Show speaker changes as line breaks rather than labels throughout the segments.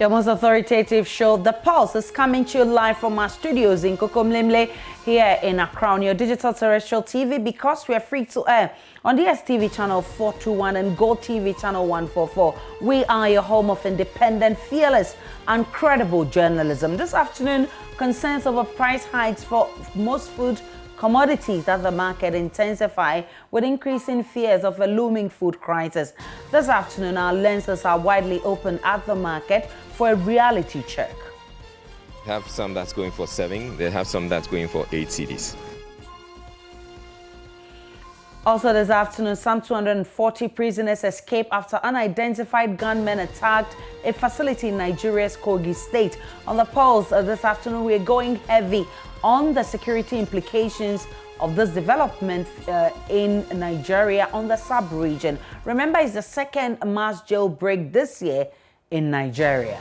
Your most authoritative show, The Pulse, is coming to you live from our studios in Kokomlemle here in Accra on your digital terrestrial TV, because we are free to air on DSTV channel 421 and Gold TV channel 144. We are your home of independent, fearless and credible journalism. This afternoon, concerns over price hikes for most food commodities at the market intensify with increasing fears of a looming food crisis. This afternoon, our lenses are widely open at the market for a reality check.
Have some that's going for 7, they have some that's going for 8 cedis.
Also this afternoon, some 240 prisoners escaped after unidentified gunmen attacked a facility in Nigeria's Kogi state. On the Pulse this afternoon, we're going heavy on the security implications of this development in Nigeria on the sub-region. Remember, it's the second mass jailbreak this year in Nigeria.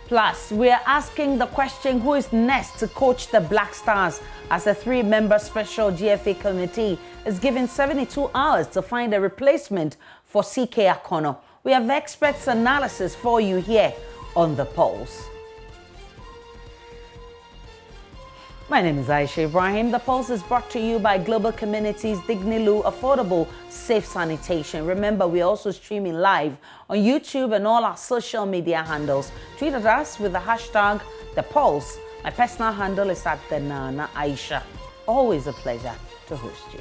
Plus, we are asking the question, who is next to coach the Black Stars, as a 3-member special GFA committee is given 72 hours to find a replacement for CK Akono. We have experts' analysis for you here on The Pulse. My name is Aisha Ibrahim. The Pulse is brought to you by Global Communities, Dignilu, Affordable, Safe Sanitation. Remember, we're also streaming live on YouTube and all our social media handles. Tweet at us with the hashtag The Pulse. My personal handle is at the Nana Aisha. Always a pleasure to host you.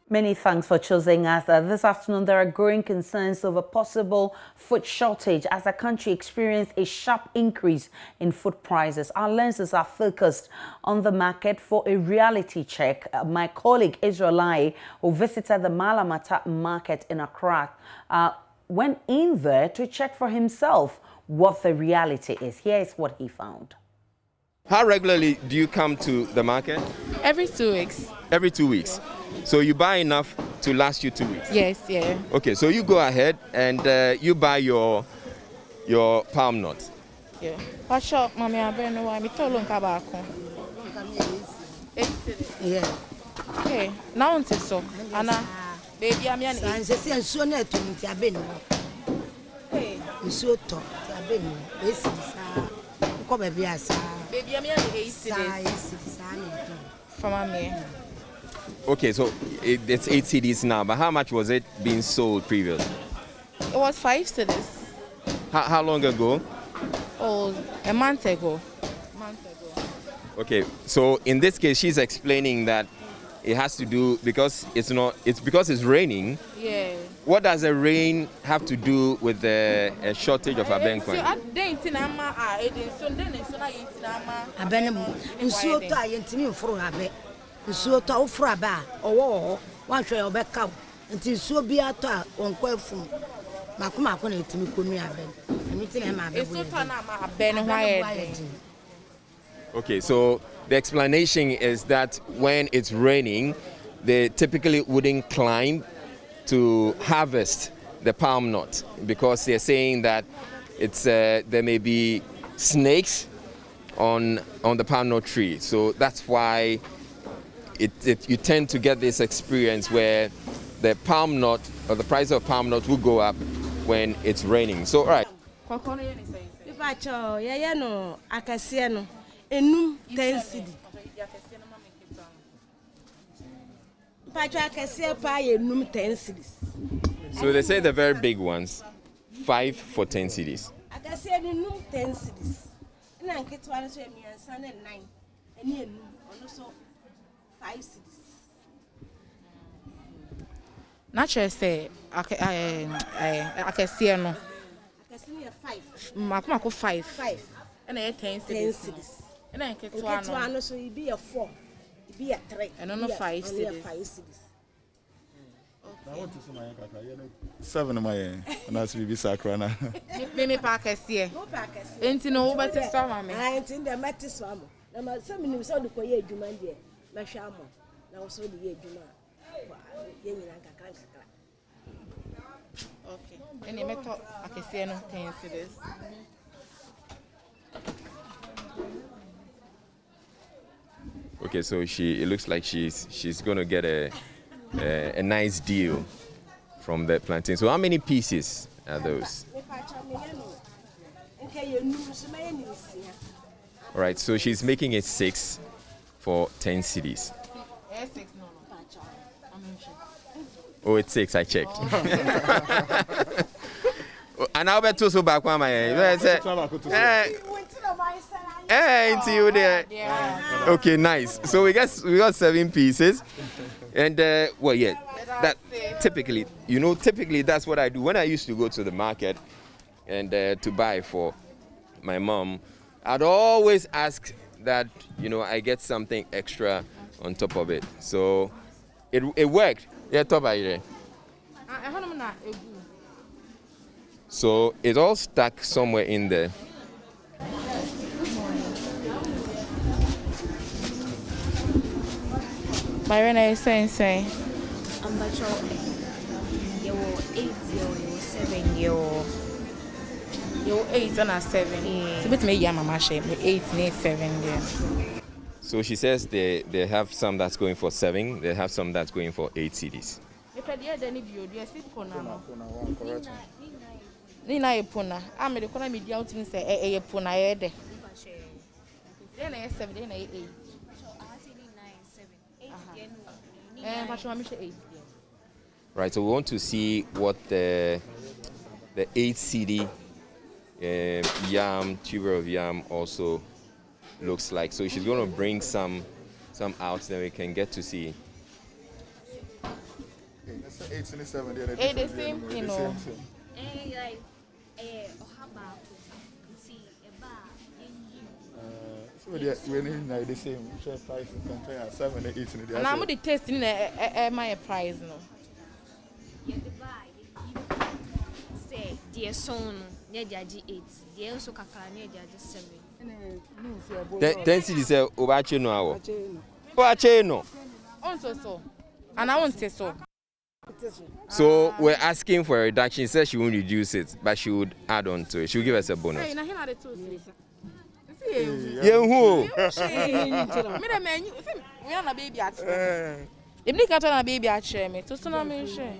Many thanks for choosing us. This afternoon, there are growing concerns over possible food shortage as the country experienced a sharp increase in food prices. Our lenses are focused on the market for a reality check. My colleague Israel Lai, who visited the Malamata market in Accra, went in there to check for himself what the reality is. Here is what he found.
How regularly do you come to the market?
Every 2 weeks.
Every 2 weeks. So you buy enough to last you 2 weeks?
Yes, yeah.
Okay, so you go ahead and you buy your palm nut.
Yeah. What shop, mommy? I don't know why. Me told you
yeah.
Okay. Now on so. Anna, baby, I'm yan.
And say so na to me ti abenu.
Hey.
So to ti abenu. Esi sa. Ko baby asa.
Baby, I'm yan 8 cedis. From me.
Okay, so it's 8 cedis now, but how much was it being sold previously?
It was 5 cedis.
How long ago?
Oh, a month ago.
Okay, so in this case, she's explaining that it has to do because because it's raining.
Yeah.
What does the rain have to do with the shortage of abenkwan?
So at day tinama so then so na yitinama.
Abenemu. Nsuo to ayentimi mforo abe. Nsuo to oforo aba owo wan hwe obeka. Nti nsuo bi ato a onko afum. Makoma akona etimi konu abe. Emiti na ma abe.
Nsuo to na ma abe ne hwaye.
Okay, so the explanation is that when it's raining, they typically wouldn't climb to harvest the palm nut because they're saying that it's there may be snakes on the palm nut tree. So that's why you tend to get this experience where the palm nut or the price of palm nut will go up when it's raining. So all right.
Enum 10 cedi.
So they say the very big ones, 5 for 10 cedis.
I can see enum 10 cedis. And I get one so me and son and 9. And enum also 5 cedis.
Naturally say I can see no.
I can see 5.
Makoma 5.
5.
And I 10 cedis. And I get
one so it be a 4. It be a 3.
And no 5 cedis.
5 cedis.
Seven of my and that's be sacrana.
Me pack here. Ain't no better summer.
I ain't in the Mattis farm. Now, some of you saw the Koya Juman dear, Mashamo. Now, so the year Juma.
Okay. And you met I can see no 10 cedis.
Okay, so it looks like she's going to get a nice deal from the plantain. So how many pieces are those? All right, so she's making it 6 for 10 cedis. Oh, it's 6, I checked. And I'll bet so back one my into you there. Okay, nice. So we got 7 pieces. And well, yeah, that typically that's what I do when I used to go to the market and to buy for my mom. I'd always ask that I get something extra on top of it. So it worked. Yeah, top of so it all stuck somewhere in there.
Byron, I say.
I'm about you 8, you 7,
you 8 and a 7. So, but me, yeah, mama, she 8 and 7 there.
So she says they have some that's going for 7, they have some that's going for 8 cedis.
Nina Epona, I'm the corner media out in say a pona ede. Then I 7, then I 8.
Right, so we want to see what the 8 cedi yam, tuber of yam also looks like. So she's going to bring some out, then we can get to see.
8 and 7,
the same, you know.
So we're the same price compare 7 and 8 and
I'm the testing my price no.
say dear son, near Jaji 8, dear also Kaka near Jaji 7.
10 cedis obache no obache no.
So. And I won't say so.
So we're asking for a reduction. She says she won't reduce it, but she would add on to it. She will give us a bonus. Yeah, who?
Me the man, we are a baby at if they got on a baby at share me, to son me share.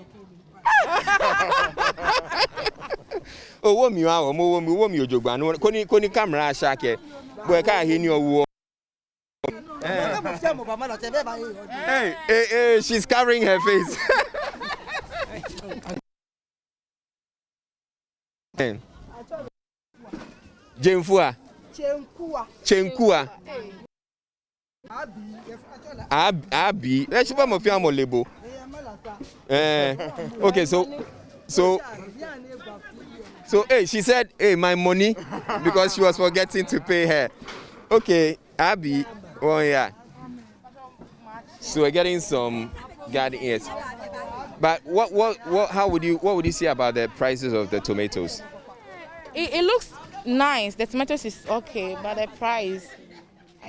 Oh, what me are, what me job, and koni camera shake. Where can he know? Hey, she's covering her face. Jemfua. Chenkua. Abi. Let's see my family label. Okay, so hey, she said, hey, my money, because she was forgetting to pay her. Okay, Abi. Oh yeah. So we're getting some garden ears. But what would you say about the prices of the tomatoes?
It looks nice. The tomatoes is okay, but the price.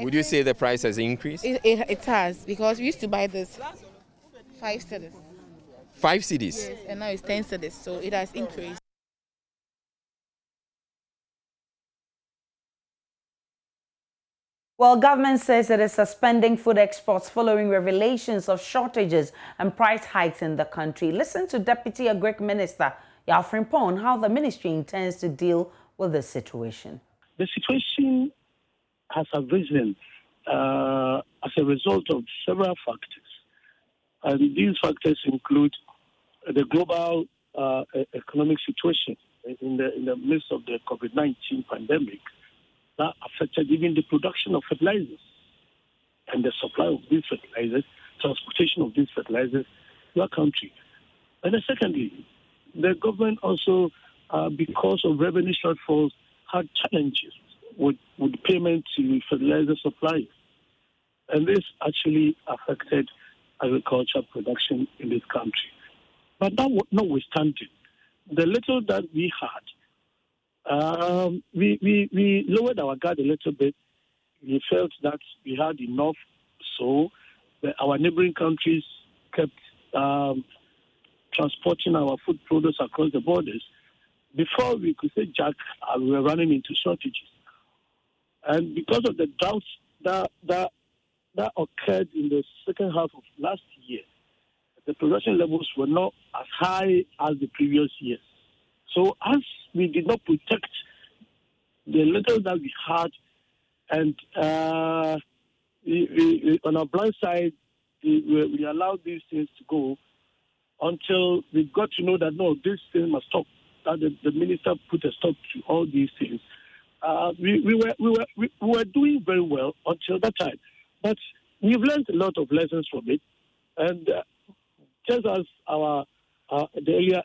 Would you say the price has increased?
It has, because we used to buy this 5 cedis.
5 cedis?
Yes, and now it's 10 cedis, so it has increased.
Well, government says it is suspending food exports following revelations of shortages and price hikes in the country. Listen to Deputy Agric Minister Yalfrin Pon how the ministry intends to deal with this situation.
The situation has arisen as a result of several factors. And these factors include the global economic situation in the midst of the COVID-19 pandemic that affected even the production of fertilizers and the supply of these fertilizers, transportation of these fertilizers to our country. And then secondly, the government also, because of revenue shortfalls, had challenges with payment to fertilizer suppliers. And this actually affected agricultural production in this country. But notwithstanding, the little that we had, we lowered our guard a little bit. We felt that we had enough, so our neighboring countries kept transporting our food products across the borders. Before we could say Jack, we were running into shortages. And because of the droughts that that occurred in the second half of last year, the production levels were not as high as the previous years. So as we did not protect the little that we had, and we, on our blind side, we allowed these things to go until we got to know that, no, this thing must stop. That the minister put a stop to all these things. We were doing very well until that time. But we've learned a lot of lessons from it. And just as the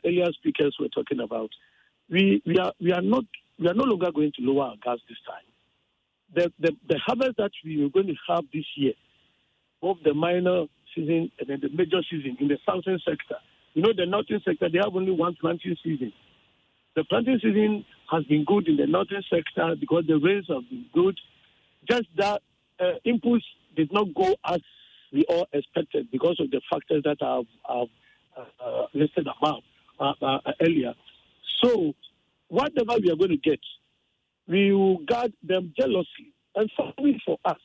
earlier speakers were talking about, we are no longer going to lower our gas this time. The harvest that we are going to have this year, both the minor season and then the major season in the southern sector. You know, the northern sector, they have only one planting season. The planting season has been good in the northern sector because the rains have been good. Just that inputs did not go as we all expected because of the factors that I've listed above earlier. So whatever we are going to get, we will guard them jealously. And finally, for us,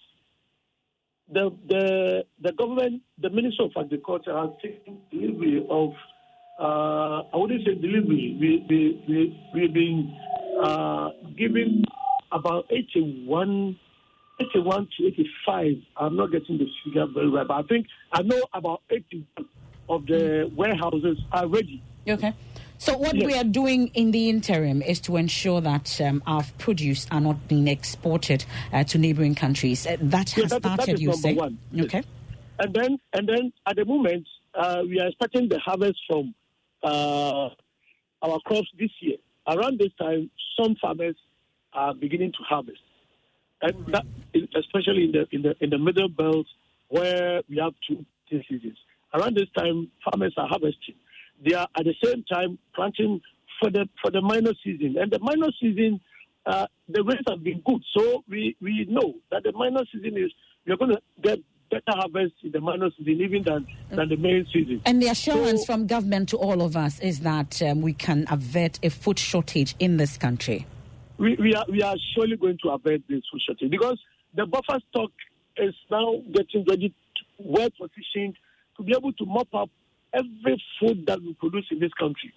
the government, the Minister of Agriculture has taken delivery of, I wouldn't say delivery, we've been giving about 81 to 85. I'm not getting the figure very right, but I know about 81 of the warehouses are ready.
Okay. So what we are doing in the interim is to ensure that our produce are not being exported to neighboring countries. That has started, you say?
One.
Okay.
And then at the moment, we are expecting the harvest from our crops this year. Around this time, some farmers are beginning to harvest, and that is especially in the middle belt where we have two seasons. Around this time, farmers are harvesting. They are at the same time planting for the minor season. And the minor season, the rains have been good. So we know that the minor season we're going to get better harvest in the minor season even than the main season.
And the assurance from government to all of us is that we can avert a food shortage in this country.
We are surely going to avert this food shortage because the buffer stock is now getting ready, well positioned to be able to mop up every food that we produce in this country.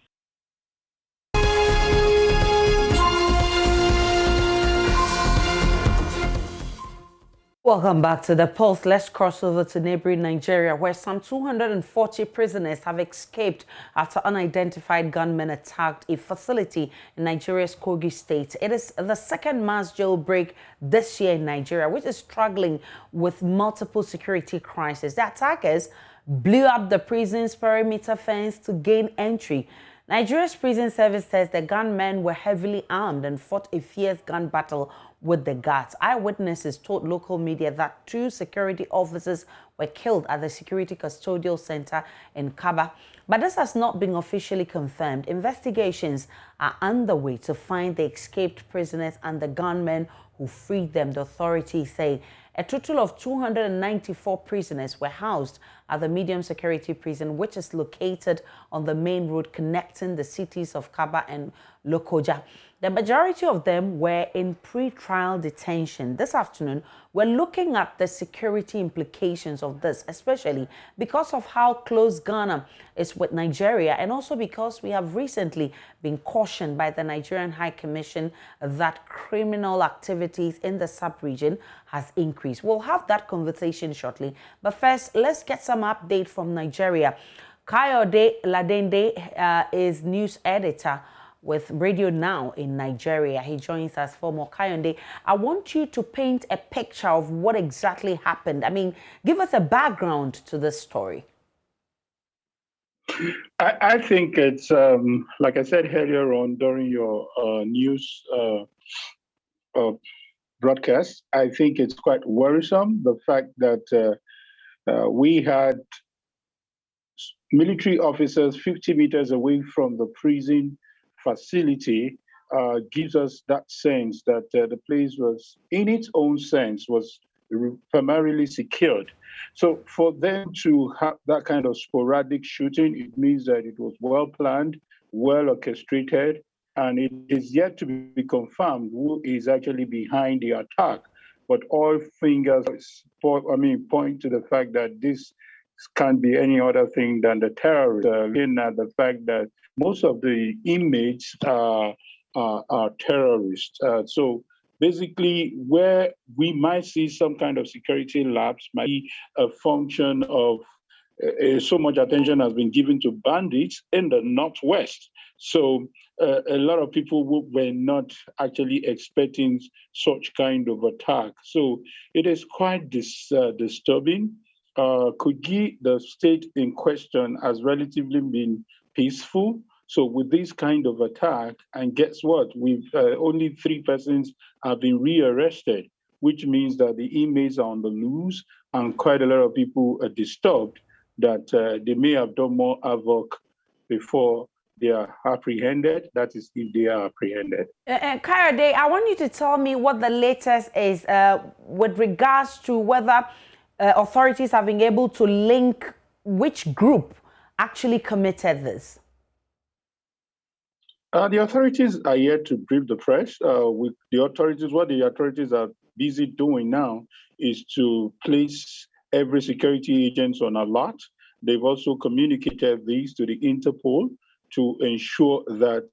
Welcome back to The Pulse. Let's cross over to neighboring Nigeria, where some 240 prisoners have escaped after unidentified gunmen attacked a facility in Nigeria's Kogi state. It is the second mass jailbreak this year in Nigeria, which is struggling with multiple security crises. The attackers blew up the prison's perimeter fence to gain entry. Nigeria's prison service says the gunmen were heavily armed and fought a fierce gun battle with the guards. Eyewitnesses told local media that 2 security officers were killed at the Security Custodial Center in Kaba, but this has not been officially confirmed. Investigations are underway to find the escaped prisoners and the gunmen who freed them, the authorities say. A total of 294 prisoners were housed at the medium security prison, which is located on the main road connecting the cities of Kaba and Lokoja. The majority of them were in pre-trial detention. This afternoon, we're looking at the security implications of this, especially because of how close Ghana is with Nigeria, and also because we have recently been cautioned by the Nigerian High Commission that criminal activities in the sub-region has increased. We'll have that conversation shortly. But first, let's get some update from Nigeria. Kayode Ladende is news editor with Radio Now in Nigeria. He joins us for more. Kayode, I want you to paint a picture of what exactly happened. I mean, give us a background to this story.
I think it's, like I said earlier on during your news broadcast, I think it's quite worrisome, the fact that we had military officers 50 meters away from the prison facility. Gives us that sense that the place was, in its own sense, was primarily secured. So for them to have that kind of sporadic shooting, it means that it was well planned, well orchestrated, and it is yet to be confirmed who is actually behind the attack. but all fingers point to the fact that this can't be any other thing than the terrorists. Looking at the fact that most of the inmates are terrorists. So basically, where we might see some kind of security lapse might be a function of so much attention has been given to bandits in the Northwest. So a lot of people were not actually expecting such kind of attack. So it is quite disturbing. Kogi, the state in question, has relatively been peaceful. So with this kind of attack, and guess what? We've only 3 persons have been rearrested, which means that the inmates are on the loose, and quite a lot of people are disturbed that they may have done more havoc before they are apprehended. That is, if they are apprehended.
Kayode, I want you to tell me what the latest is with regards to whether authorities have been able to link which group actually committed this.
The authorities are yet to brief the press. With the authorities, what the authorities are busy doing now is to place every security agent on alert. They've also communicated these to the Interpol to ensure that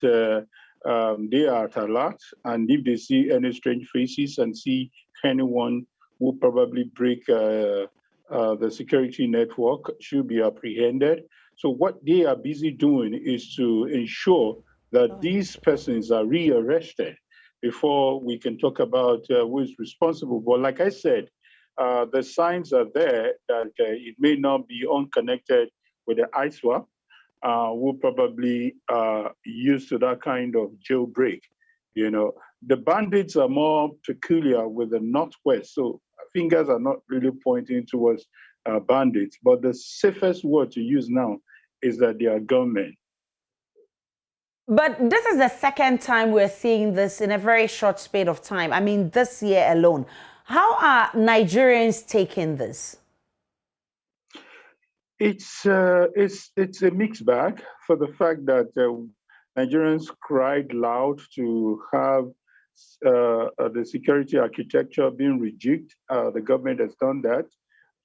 they are at alert. And if they see any strange faces and see anyone who probably break the security network, should be apprehended. So what they are busy doing is to ensure that these persons are rearrested before we can talk about who is responsible. But like I said, the signs are there that it may not be unconnected with the ISWAP. We'll probably used to that kind of jailbreak. You know, the bandits are more peculiar with the Northwest, so fingers are not really pointing towards bandits. But the safest word to use now is that they are gunmen.
But this is the second time we're seeing this in a very short span of time. I mean, this year alone. How are Nigerians taking this?
It's a mixed bag for the fact that Nigerians cried loud to have the security architecture being rejigged. The government has done that.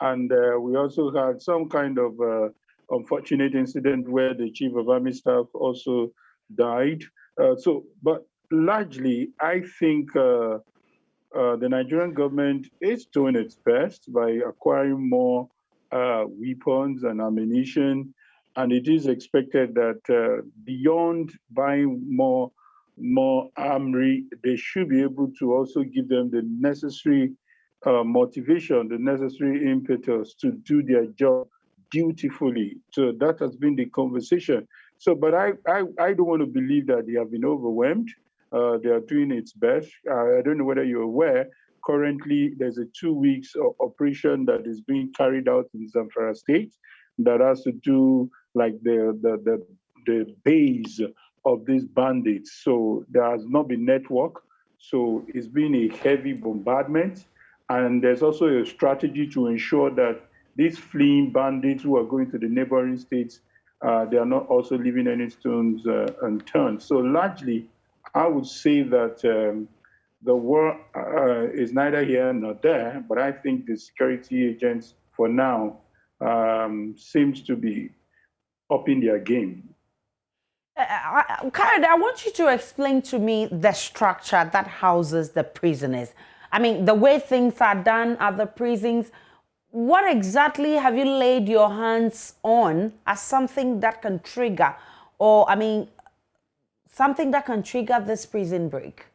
And we also had some kind of unfortunate incident where the chief of army staff also died. But largely, I think the Nigerian government is doing its best by acquiring more weapons and ammunition, and it is expected that beyond buying more armory, they should be able to also give them the necessary motivation, the necessary impetus to do their job dutifully. So that has been the conversation. So, but I don't want to believe that they have been overwhelmed. They are doing its best. I don't know whether you're aware. Currently, there's a 2 weeks operation that is being carried out in Zamfara State that has to do like the base of these bandits. So there has not been network. So it's been a heavy bombardment. And there's also a strategy to ensure that these fleeing bandits who are going to the neighboring states, they are not also leaving any stones unturned. So largely, I would say that the war is neither here nor there, but I think the security agents for now seems to be upping their game.
Kayode, I want you to explain to me the structure that houses the prisoners. I mean, the way things are done at the prisons. What exactly have you laid your hands on as something that can trigger, or I mean, something that can trigger this prison break?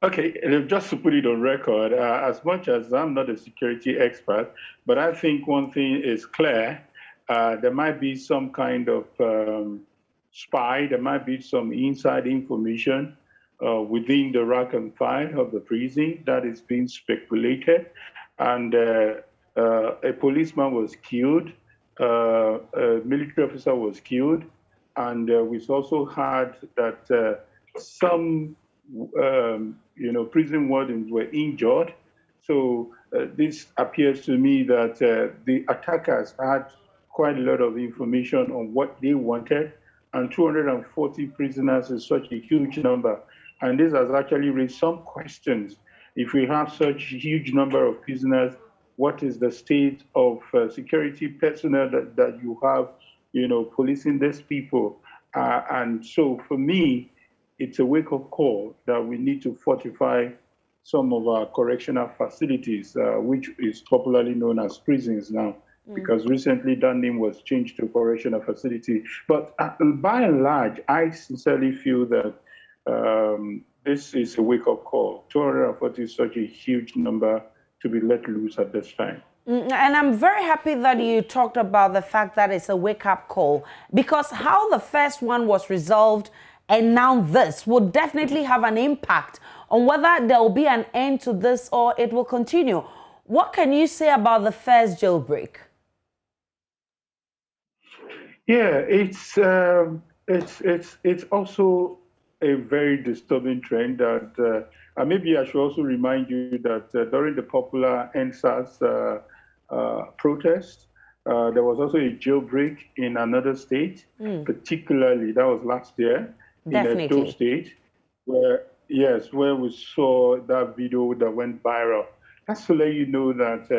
Okay, just to put it on record, as much as I'm not a security expert, but I think one thing is clear. There might be some kind of spy, there might be some inside information within the rank and file of the prison that is being speculated. And a policeman was killed, a military officer was killed, and we've also heard that some prison wardens were injured. So this appears to me that the attackers had quite a lot of information on what they wanted, and 240 prisoners is such a huge number And this has actually raised some questions. If we have such a huge number of prisoners, what is the state of security personnel that you have, policing these people? And so for me, it's a wake-up call that we need to fortify some of our correctional facilities, which is popularly known as prisons now, because recently that name was changed to correctional facility. But by and large, I sincerely feel that this is a wake-up call. 240 is such a huge number to be let loose at this time.
And I'm very happy that you talked about the fact that it's a wake-up call, because how the first one was resolved and now this will definitely have an impact on whether there will be an end to this or it will continue. What can you say about the first jailbreak?
Yeah, it's also a very disturbing trend that maybe I should also remind you that during the popular NSAS protest, there was also a jailbreak in another state, particularly that was last year in Edo State, where we saw that video that went viral. That's to let you know that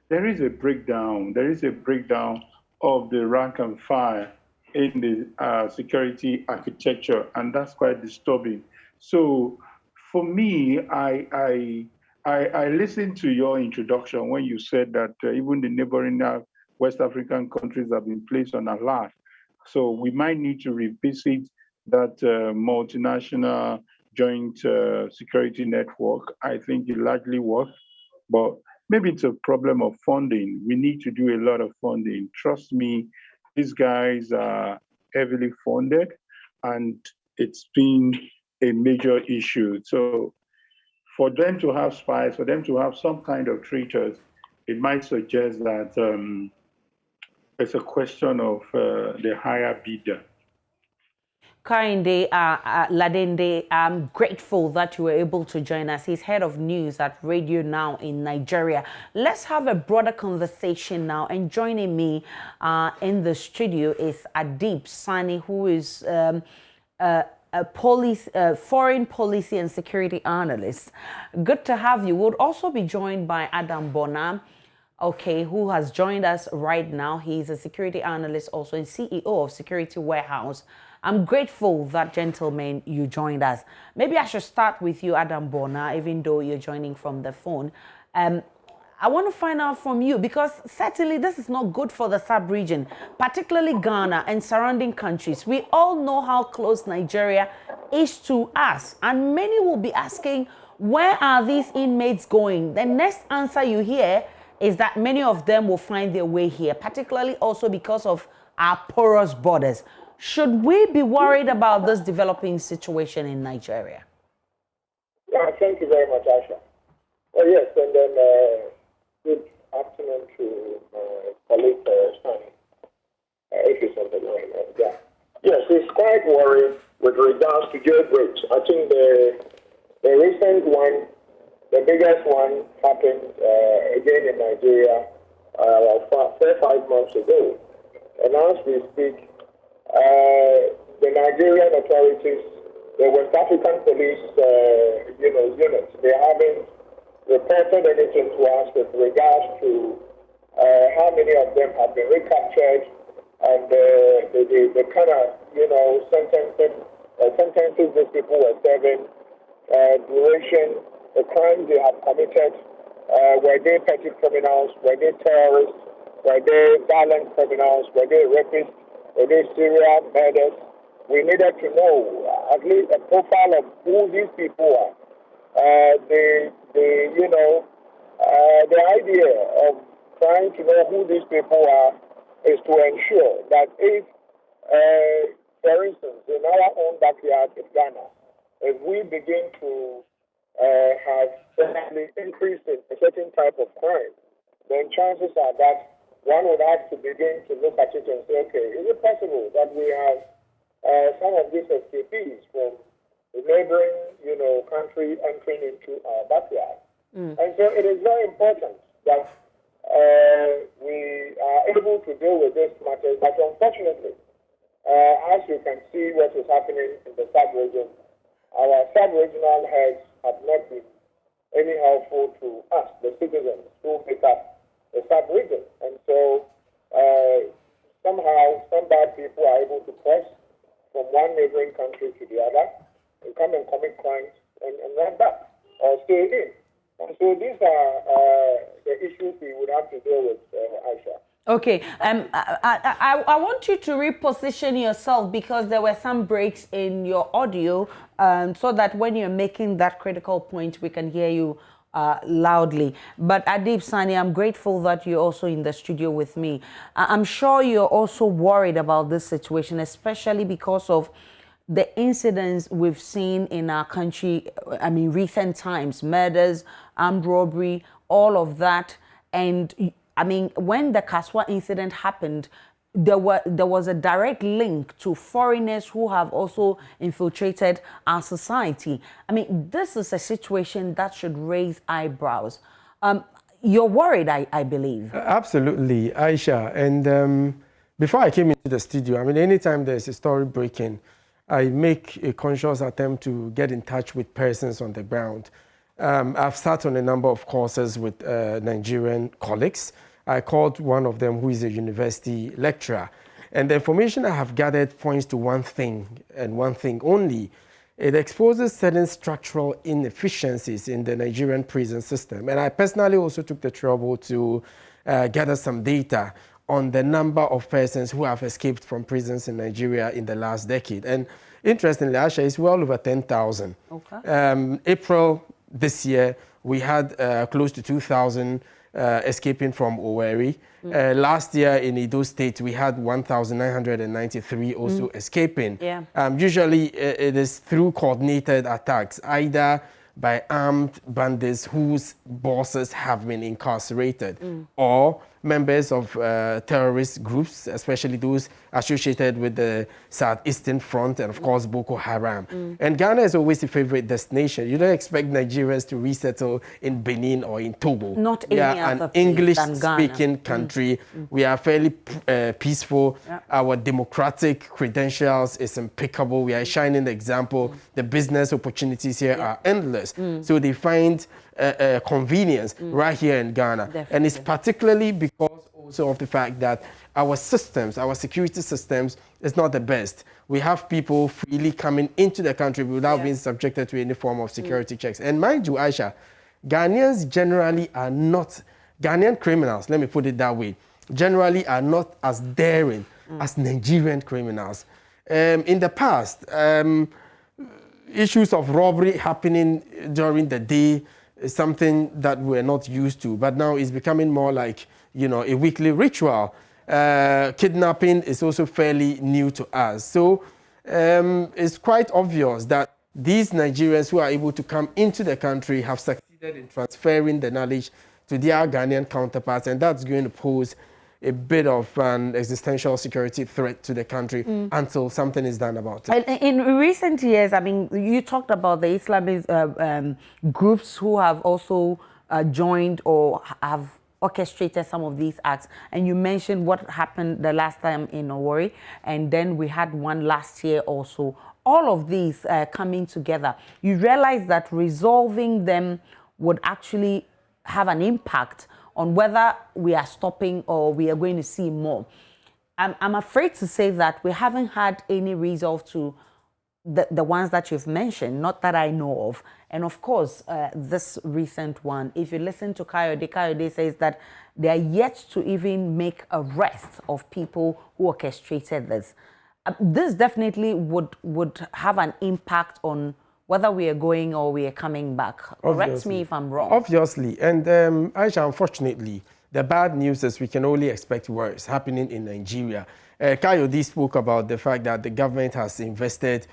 there is a breakdown. There is a breakdown of the rank and file in the security architecture, and that's quite disturbing. So for me, I listened to your introduction when you said that even the neighboring West African countries have been placed on alert. So we might need to revisit that multinational joint security network. I think it largely works, but maybe it's a problem of funding. We need to do a lot of funding. Trust me, these guys are heavily funded, and it's been a major issue. So for them to have spies, for them to have some kind of traitors, it might suggest that it's a question of the higher bidder.
Kainde Ladende, I'm grateful that you were able to join us. He's head of news at Radio Now in Nigeria. Let's have a broader conversation now. And joining me in the studio is Adib Sani, who is a foreign policy and security analyst. Good to have you. We'll also be joined by Adam Bona, who has joined us right now. He's a security analyst also and CEO of Security Warehouse. I'm grateful that, gentlemen, you joined us. Maybe I should start with you, Adam Bona, even though you're joining from the phone. I want to find out from you, because certainly this is not good for the sub-region, particularly Ghana and surrounding countries. We all know how close Nigeria is to us, and many will be asking, where are these inmates going? The next answer you hear is that many of them will find their way here, particularly also because of our porous borders. Should we be worried about this developing situation in Nigeria?
Yeah, thank you very much, Asha. Well, yes, and then good afternoon to my colleague, Sani, if he's on the line. Yeah. Yes, he's quite worried with regards to jailbreaks. I think the recent one, the biggest one, happened again in Nigeria about 4-5 months ago. And as we speak, the Nigerian authorities, the West African police, units, they haven't reported anything to us with regards to how many of them have been recaptured and the kind of, sentences these people were serving, duration, the crimes they have committed, were they petty criminals, were they terrorists, were they violent criminals, were they rapists, were they serial murders. We needed to know at least a profile of who these people are. The idea of trying to know who these people are is to ensure that if, for instance, in our own backyard in Ghana, if we begin to have an increase in a certain type of crime, then chances are that one would have to begin to look at it and say, okay, is it possible that we have some of these escapees from the neighboring, country entering into our backyard? And so it is very important that we are able to deal with this matter. But unfortunately, as you can see what is happening in the sub-region, our sub-regional heads have not been any helpful to us, the citizens who make up the sub-region. And so somehow some bad people are able to press from one neighboring country to the other and come and commit crimes and run back or stay in. And so these are the issues we would have to deal with, Aisha.
Okay, I want you to reposition yourself because there were some breaks in your audio, so that when you're making that critical point, we can hear you loudly. But Adib Sani, I'm grateful that you're also in the studio with me. I'm sure you're also worried about this situation, especially because of the incidents we've seen in our country, I mean, recent times, murders, armed robbery, all of that. And I mean, when the Kaswa incident happened, there was a direct link to foreigners who have also infiltrated our society. I mean, this is a situation that should raise eyebrows. You're worried, I believe.
Absolutely, Aisha. And before I came into the studio, I mean, anytime there's a story breaking, I make a conscious attempt to get in touch with persons on the ground. I've sat on a number of courses with Nigerian colleagues. I called one of them who is a university lecturer. And the information I have gathered points to one thing and one thing only. It exposes certain structural inefficiencies in the Nigerian prison system. And I personally also took the trouble to gather some data on the number of persons who have escaped from prisons in Nigeria in the last decade. And interestingly, Asha, it's well over 10,000. Okay. April this year, we had close to 2,000 escaping from Owerri. Last year in Edo State, we had 1,993 also escaping. Yeah. Usually it is through coordinated attacks, either by armed bandits whose bosses have been incarcerated, or members of terrorist groups, especially those associated with the Southeastern Front and, of course, Boko Haram. And Ghana is always a favorite destination. You don't expect Nigerians to resettle in Benin or in Togo.
Not any other
an English-speaking country. We are fairly peaceful. Our democratic credentials is impeccable. We are a shining example. The business opportunities here are endless. So they find convenience right here in Ghana. Definitely. And it's particularly because also of the fact that our systems, our security systems, is not the best. We have people freely coming into the country without being subjected to any form of security checks. And mind you, Aisha, Ghanaians generally are not, Ghanaian criminals, let me put it that way, generally are not as daring as Nigerian criminals. In the past, issues of robbery happening during the day is something that we're not used to, but now it's becoming more like, you know, a weekly ritual. Kidnapping is also fairly new to us. So it's quite obvious that these Nigerians who are able to come into the country have succeeded in transferring the knowledge to their Ghanaian counterparts, and that's going to pose a bit of an existential security threat to the country until something is done about it.
In recent years, I mean, you talked about the Islamist groups who have also joined or have orchestrated some of these acts. And you mentioned what happened the last time in Owerri, and then we had one last year also. All of these coming together, you realize that resolving them would actually have an impact on whether we are stopping or we are going to see more. I'm afraid to say that we haven't had any resolve to the ones that you've mentioned, not that I know of. And of course, this recent one, if you listen to Kayode says that they are yet to even make arrests of people who orchestrated this. This definitely would have an impact on whether we are going or we are coming back. Correct me if I'm wrong.
Obviously. And Aisha, unfortunately, the bad news is we can only expect worse happening in Nigeria. Kayode spoke about the fact that the government has invested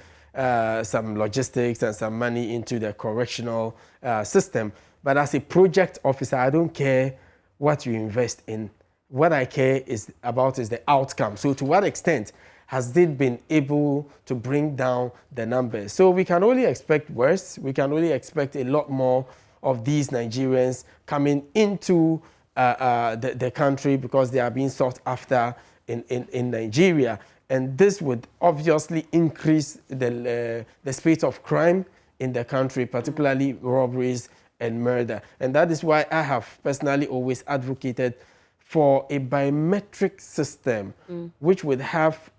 some logistics and some money into the correctional system. But as a project officer, I don't care what you invest in. What I care about is the outcome. So to what extent has it been able to bring down the numbers? So we can only expect worse. We can only expect a lot more of these Nigerians coming into the country because they are being sought after in Nigeria. And this would obviously increase the space of crime in the country, particularly robberies and murder. And that is why I have personally always advocated for a biometric system which would have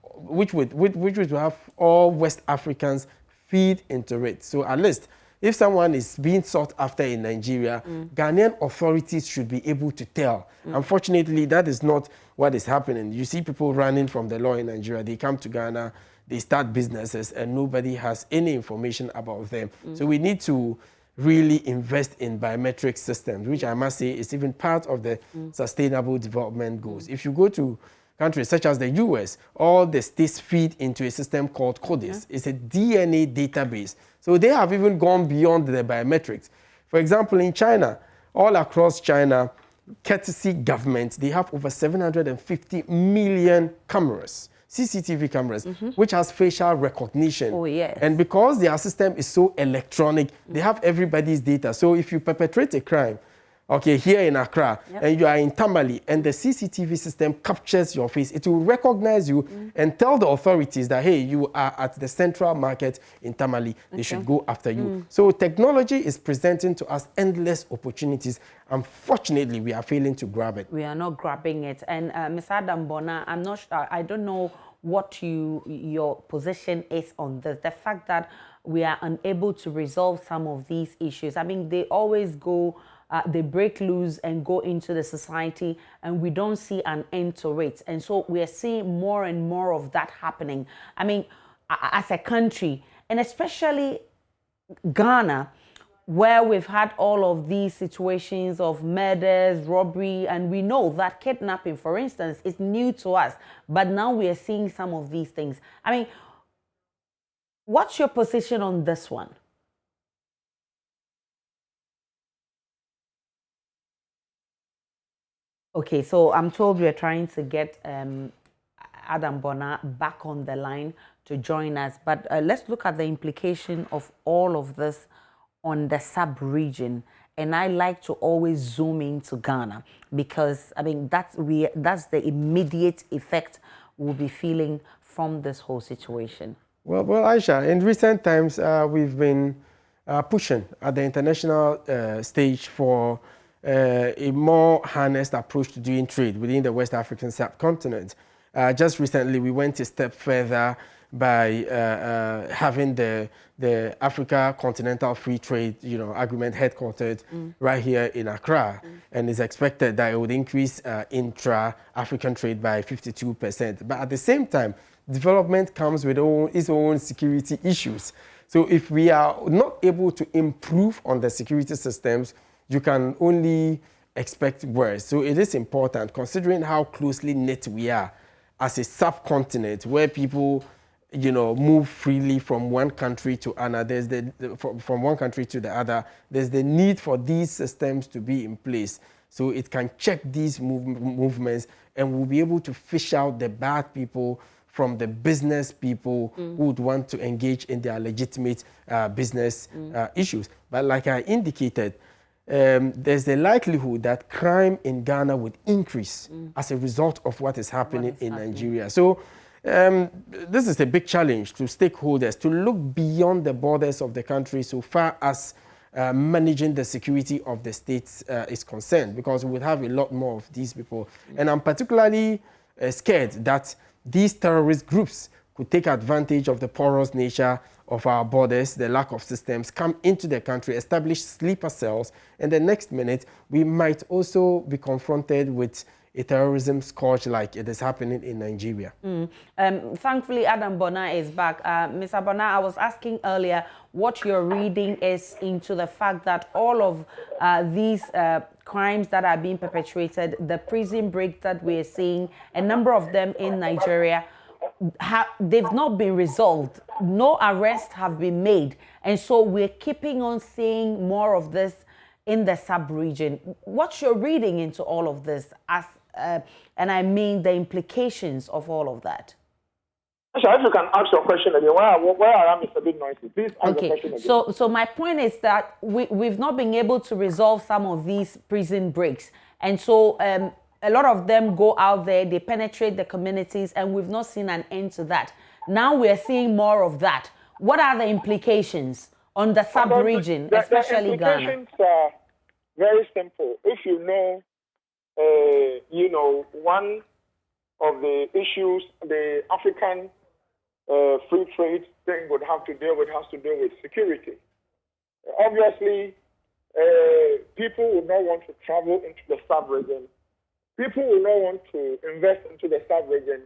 all West Africans feed into it. So at least if someone is being sought after in Nigeria, Ghanaian authorities should be able to tell. Unfortunately, that is not what is happening. You see people running from the law in Nigeria. They come to Ghana, they start businesses, and nobody has any information about them. So we need to really invest in biometric systems, which I must say is even part of the sustainable development goals. If you go to countries such as the US, all the states feed into a system called CODIS. It's a DNA database. So they have even gone beyond the biometrics. For example, in China, all across China, courtesy government, they have over 750 million cameras, CCTV cameras, which has facial recognition.
Oh, yes.
And because their system is so electronic, they have everybody's data. So if you perpetrate a crime, okay, here in Accra, and you are in Tamale, and the CCTV system captures your face, it will recognize you and tell the authorities that, hey, you are at the central market in Tamale. They should go after you. So technology is presenting to us endless opportunities. Unfortunately, we are failing to grab it.
We are not grabbing it. And Ms. Adam Bona, I'm not sure, I don't know what your position is on this. The fact that we are unable to resolve some of these issues. I mean, they always go, they break loose and go into the society, and we don't see an end to it. And so we are seeing more and more of that happening. I mean, as a country, and especially Ghana, where we've had all of these situations of murders, robbery, and we know that kidnapping, for instance, is new to us. But now we are seeing some of these things. I mean, what's your position on this one? Okay, so I'm told we're trying to get Adam Bona back on the line to join us. But let's look at the implication of all of this on the sub-region. And I like to always zoom into Ghana because, I mean, that's the immediate effect we'll be feeling from this whole situation. Well,
Aisha, in recent times, we've been pushing at the international stage for a more harnessed approach to doing trade within the West African subcontinent. Just recently, we went a step further by having the Africa Continental Free Trade, agreement headquartered right here in Accra, and it's expected that it would increase intra-African trade by 52%. But at the same time, development comes with its own security issues. So if we are not able to improve on the security systems, you can only expect worse. So it is important, considering how closely knit we are as a subcontinent where people, move freely from one country to another. From one country to the other. There's the need for these systems to be in place so it can check these movements, and we'll be able to fish out the bad people from the business people who would want to engage in their legitimate business issues. But like I indicated, there's a likelihood that crime in Ghana would increase as a result of what is happening in Nigeria. So this is a big challenge to stakeholders to look beyond the borders of the country so far as managing the security of the states is concerned, because we would have a lot more of these people. And I'm particularly scared that these terrorist groups could take advantage of the porous nature of our borders, the lack of systems, come into the country, establish sleeper cells, and the next minute we might also be confronted with a terrorism scourge like it is happening in Nigeria.
Thankfully, Adam Bona is back. Mr. Bona, I was asking earlier what your reading is into the fact that all of these crimes that are being perpetrated, the prison breaks that we're seeing, a number of them in Nigeria, they've not been resolved. No arrests have been made. And so we're keeping on seeing more of this in the sub-region. What's your reading into all of this, and I mean the implications of all of that?
Actually, if you can ask your question again, where are Mr. Big Noisy? Please ask the question again.
So my point is that we've not been able to resolve some of these prison breaks. And so a lot of them go out there, they penetrate the communities, and we've not seen an end to that. Now we're seeing more of that. What are the implications on the sub-region, especially Ghana?
The implications are very simple. If you know, one of the issues the African free trade thing would have to deal with has to do with security. Obviously, people would not want to travel into the sub-region. People will not want to invest into the sub-region.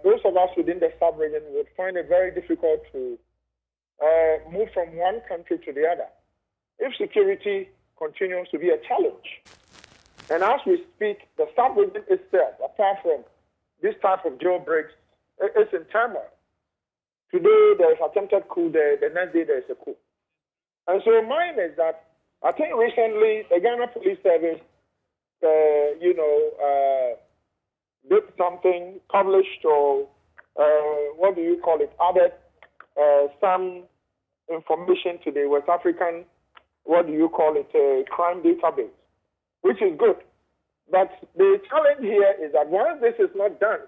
Those of us within the sub-region would find it very difficult to move from one country to the other if security continues to be a challenge. And as we speak, the sub-region itself, apart from this type of jailbreaks, is in turmoil. Today, there is attempted coup. The next day, there is a coup. And so mine is that I think recently the Ghana Police Service, did something, published or added some information to the West African, crime database, which is good. But the challenge here is that once this is not done,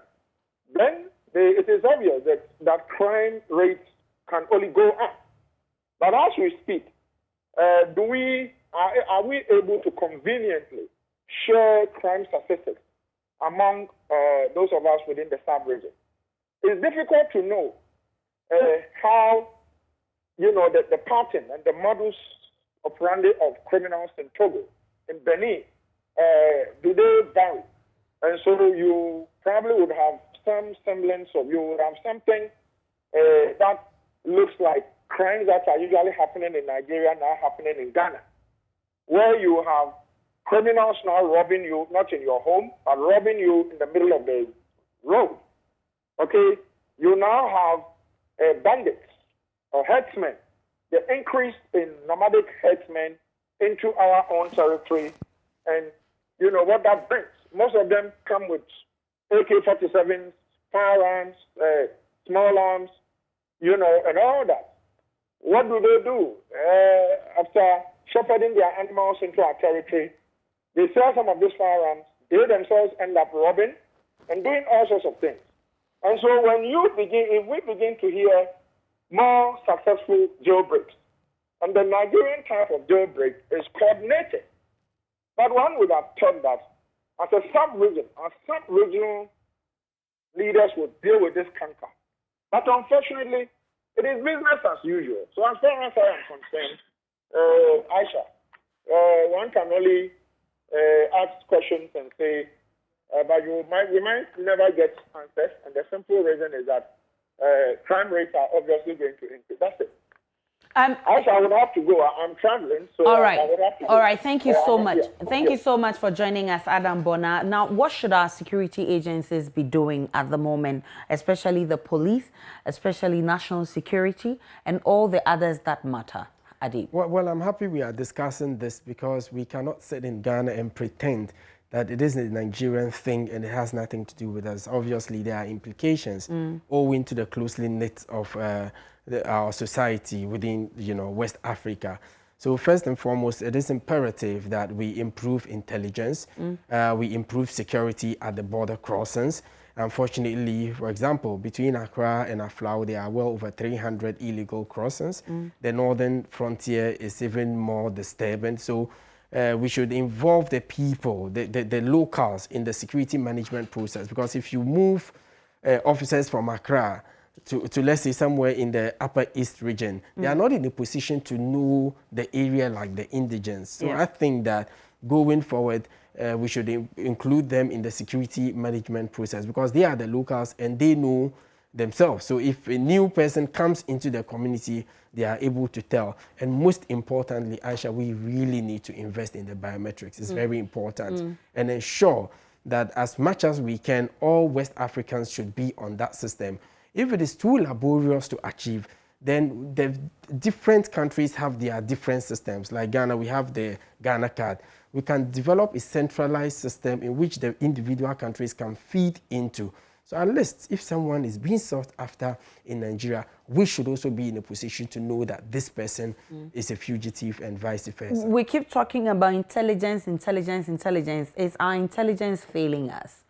then it is obvious that crime rates can only go up. But as we speak, are we able to conveniently share crime statistics among those of us within the sub-region? It's difficult to know how, the pattern and the modus operandi of criminals in Togo, in Benin, do they vary? And so you probably would have some semblance of, you would have something that looks like crimes that are usually happening in Nigeria now happening in Ghana, where you have criminals now robbing you, not in your home, but robbing you in the middle of the road. Okay? You now have bandits or herdsmen. The increase in nomadic herdsmen into our own territory, and you know what that brings. Most of them come with AK-47s, firearms, small arms, and all that. What do? After shepherding their animals into our territory, they sell some of these firearms. They themselves end up robbing and doing all sorts of things. And so if we begin to hear more successful jailbreaks, and the Nigerian type of jailbreak is coordinated, but one would have thought that as a sub-region, our sub-regional leaders would deal with this canker. But unfortunately, it is business as usual. So as far as I am concerned, Aisha, one can only ask questions and say, but we might never get answers. And the simple reason is that crime rates are obviously going to increase. That's it. Aisha, I would have to go. I'm traveling, so
all right.
I would have to go.
All right. Thank you so much. Thank you so much for joining us, Adam Bona. Now, what should our security agencies be doing at the moment, especially the police, especially national security, and all the others that matter? Adi.
Well, I'm happy we are discussing this because we cannot sit in Ghana and pretend that it is a Nigerian thing and it has nothing to do with us. Obviously, there are implications owing to the closely knit of our society within, West Africa. So first and foremost, it is imperative that we improve intelligence, we improve security at the border crossings. Unfortunately, for example, between Accra and Aflao, there are well over 300 illegal crossings. The northern frontier is even more disturbing. So we should involve the people, the locals in the security management process, because if you move officers from Accra to let's say somewhere in the Upper East region, they are not in a position to know the area like the indigents. So I think that going forward, we should include them in the security management process because they are the locals and they know themselves. So if a new person comes into the community, they are able to tell. And most importantly, Aisha, we really need to invest in the biometrics. It's very important. And ensure that as much as we can, all West Africans should be on that system. If it is too laborious to achieve, then the different countries have their different systems. Like Ghana, we have the Ghana card. We can develop a centralized system in which the individual countries can feed into So at least if someone is being sought after in Nigeria, we should also be in a position to know that this person is a fugitive and vice versa.
We keep talking about intelligence. Is our intelligence failing us?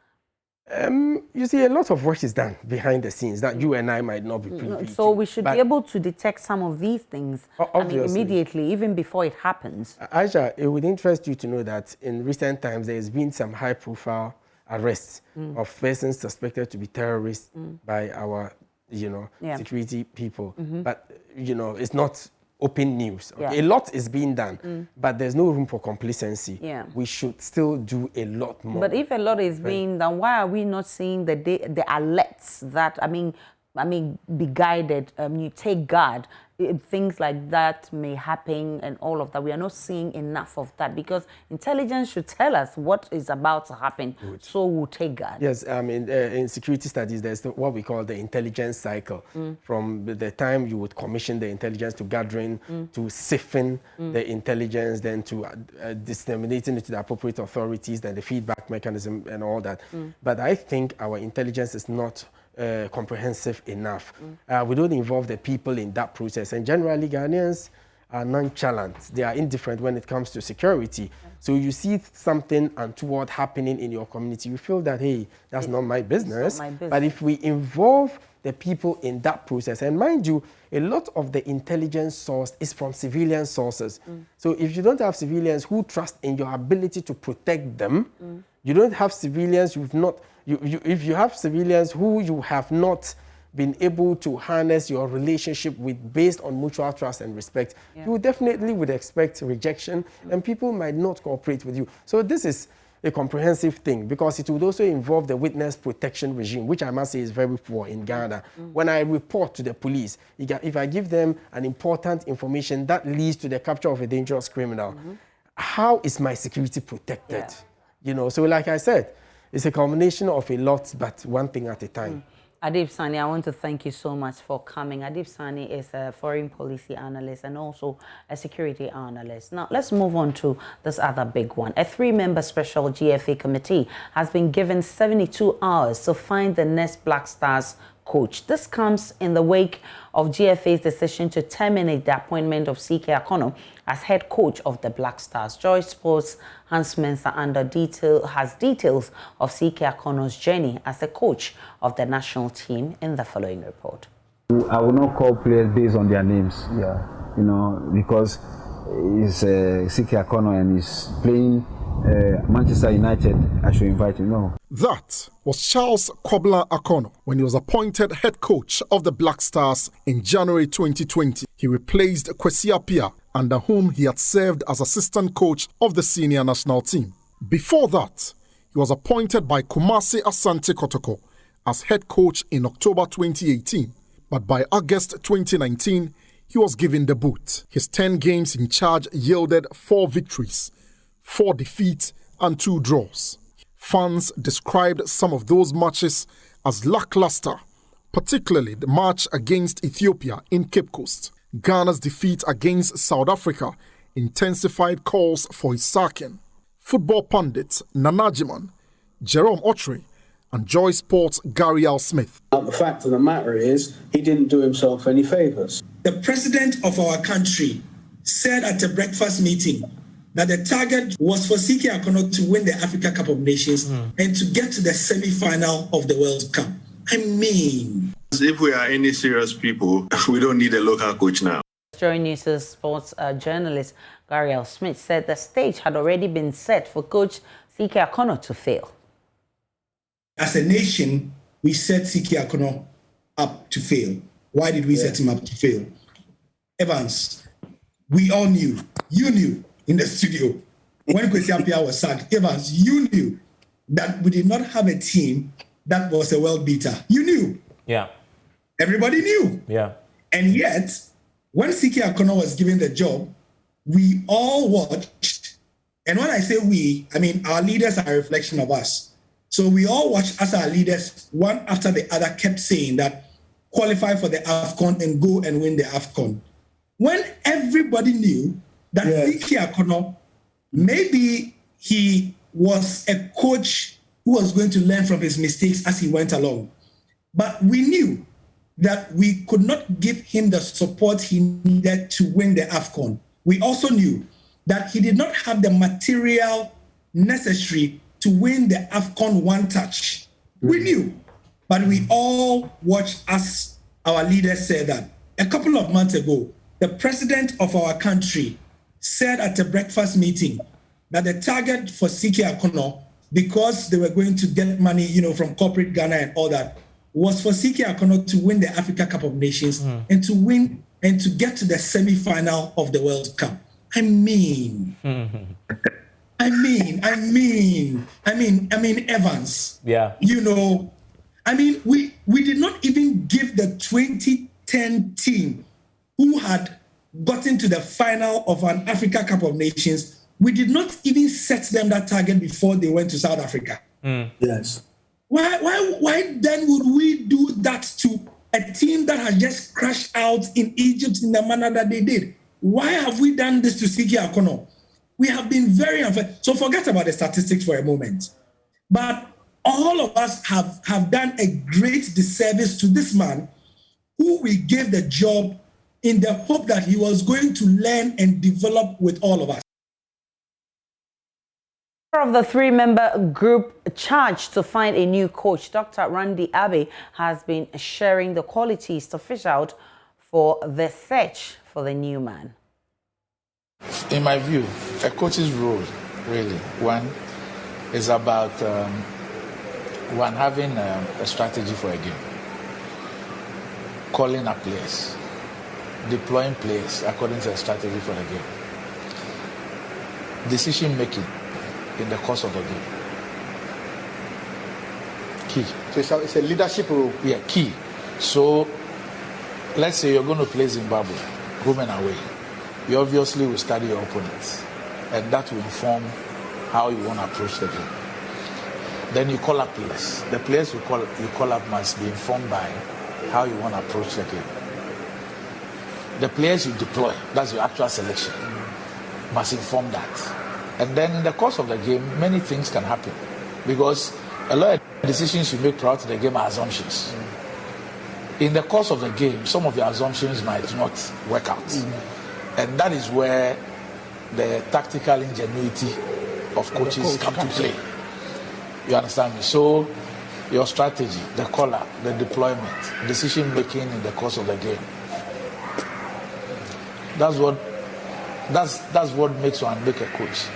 You see, a lot of work is done behind the scenes that you and I might not be privy to.
So we should be able to detect some of these things immediately, even before it happens.
Aisha, it would interest you to know that in recent times there has been some high-profile arrests of persons suspected to be terrorists by our, security people. But, it's not open news. Okay? A lot is being done, but there's no room for complacency. We should still do a lot more.
But if a lot is being done, why are we not seeing the alerts that, be guided, you take guard, things like that may happen and all of that. We are not seeing enough of that because intelligence should tell us what is about to happen. So we'll take guard.
Yes, in security studies, there's what we call the intelligence cycle. From the time you would commission the intelligence to gathering, to sifting the intelligence, then to disseminating it to the appropriate authorities, then the feedback mechanism and all that. But I think our intelligence is not comprehensive enough. We don't involve the people in that process, and generally Ghanaians are nonchalant. They are indifferent when it comes to security. So you see something untoward happening in your community, you feel that, hey, that's not my business. But if we involve the people in that process, and mind you, a lot of the intelligence source is from civilian sources. So if you don't have civilians who trust in your ability to protect them, you don't have civilians if you have civilians who you have not been able to harness your relationship with based on mutual trust and respect, you definitely would expect rejection and people might not cooperate with you. So this is a comprehensive thing because it would also involve the witness protection regime, which I must say is very poor in Ghana. When I report to the police, if I give them an important information that leads to the capture of a dangerous criminal, how is my security protected? So like I said, it's a combination of a lot, but one thing at a time.
Adib Sani, I want to thank you so much for coming. Adib Sani is a foreign policy analyst and also a security analyst. Now, let's move on to this other big one. A 3-member special GFA committee has been given 72 hours to find the next Black Stars coach. This comes in the wake of GFA's decision to terminate the appointment of CK Akono as head coach of the Black Stars. Joy Sports Hans Mensah has details of CK Akono's journey as a coach of the national team in the following report.
I will not call players based on their names, because it's CK Akono and he's playing Manchester United. I should invite him. No.
That was Charles Kwabla Akono when he was appointed head coach of the Black Stars in January 2020. He replaced Kwesi Appiah, under whom he had served as assistant coach of the senior national team. Before that, he was appointed by Kumasi Asante Kotoko as head coach in October 2018. But by August 2019, he was given the boot. His 10 games in charge yielded 4 victories, 4 defeats and 2 draws. Fans described some of those matches as lackluster, particularly the match against Ethiopia in Cape Coast. Ghana's defeat against South Africa intensified calls for his sacking. Football pundits Nana Jiman, Jerome Otri and Joy Sports' Gary L. Smith.
The fact of the matter is, he didn't do himself any favours.
The president of our country said at a breakfast meeting that the target was for CK Akono to win the Africa Cup of Nations and to get to the semi-final of the World Cup. I mean,
if we are any serious people, we don't need a local coach now.
JoyNews sports journalist Gary L. Smith said the stage had already been set for coach CK Akono to fail.
As a nation, we set CK Akono up to fail. Why did we set him up to fail? Evans, we all knew, you knew in the studio, when Kwesi Appiah was sacked, Evans, you knew that we did not have a team that was a world beater. You knew.
Yeah.
Everybody knew.
Yeah.
And yet, when CK Akono was given the job, we all watched. And when I say we, I mean our leaders are a reflection of us. So we all watched as our leaders, one after the other, kept saying that qualify for the AFCON and go and win the AFCON. When everybody knew that CK Akono, maybe he was a coach who was going to learn from his mistakes as he went along. But we knew that we could not give him the support he needed to win the AFCON. We also knew that he did not have the material necessary to win the AFCON one touch. We knew, but we all watched as our leaders said that. A couple of months ago, the president of our country said at a breakfast meeting that the target for Siki Akono, because they were going to get money, from corporate Ghana and all that, was for Siki Akono to win the Africa Cup of Nations and to win and to get to the semi-final of the World Cup. I mean, Evans.
Yeah.
We did not even give the 2010 team who had gotten to the final of an Africa Cup of Nations, we did not even set them that target before they went to South Africa.
Yes.
Why then would we do that to a team that had just crashed out in Egypt in the manner that they did? Why have we done this to Siki Akono? We have been very unfair. So forget about the statistics for a moment. But all of us have done a great disservice to this man who we gave the job in the hope that he was going to learn and develop with all of us.
Of the three-member group charged to find a new coach, Dr. Randy Abbey, has been sharing the qualities to fish out for the search for the new man.
In my view, a coach's role, really, one is about having a strategy for a game, calling up players, deploying players according to a strategy for the game, decision making in the course of the game. Key.
So it's a leadership role.
Yeah, key. So let's say you're going to play Zimbabwe, home and away. You obviously will study your opponents, and that will inform how you want to approach the game. Then you call up players. The players you call up must be informed by how you want to approach the game. The players you deploy, that's your actual selection, must inform that. And then in the course of the game, many things can happen, because a lot of decisions you make throughout the game are assumptions. In the course of the game, some of your assumptions might not work out. And that is where the tactical ingenuity of coaches come to play. You understand me? So your strategy, the call-up, the deployment, decision-making in the course of the game. That's what makes one make a coach.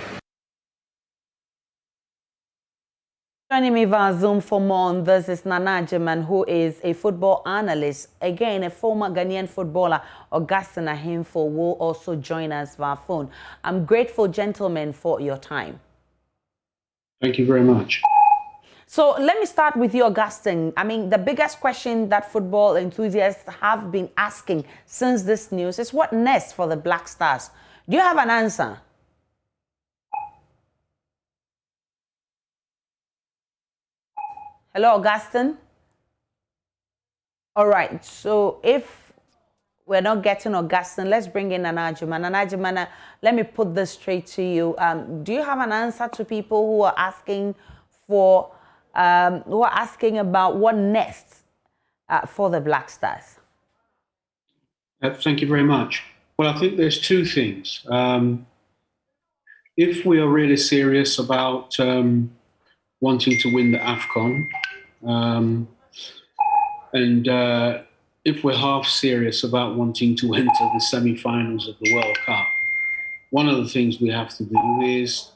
Joining me via Zoom for more on this is Nana Agyemang, who is a football analyst. Again, a former Ghanaian footballer, Augustine Ahimfo, will also join us via phone. I'm grateful, gentlemen, for your time.
Thank you very much.
So let me start with you, Augustine. I mean, the biggest question that football enthusiasts have been asking since this news is what next for the Black Stars? Do you have an answer? Hello, Augustine. All right. So if we're not getting Augustine, let's bring in Nana Agyemang. Nana Agyemang, let me put this straight to you. Do you have an answer to people who are asking for, who are asking about what next for the Black Stars?
Thank you very much. Well, I think there's two things. If we are really serious about wanting to win the AFCON, and if we're half serious about wanting to enter the semi-finals of the World Cup, one of the things we have to do is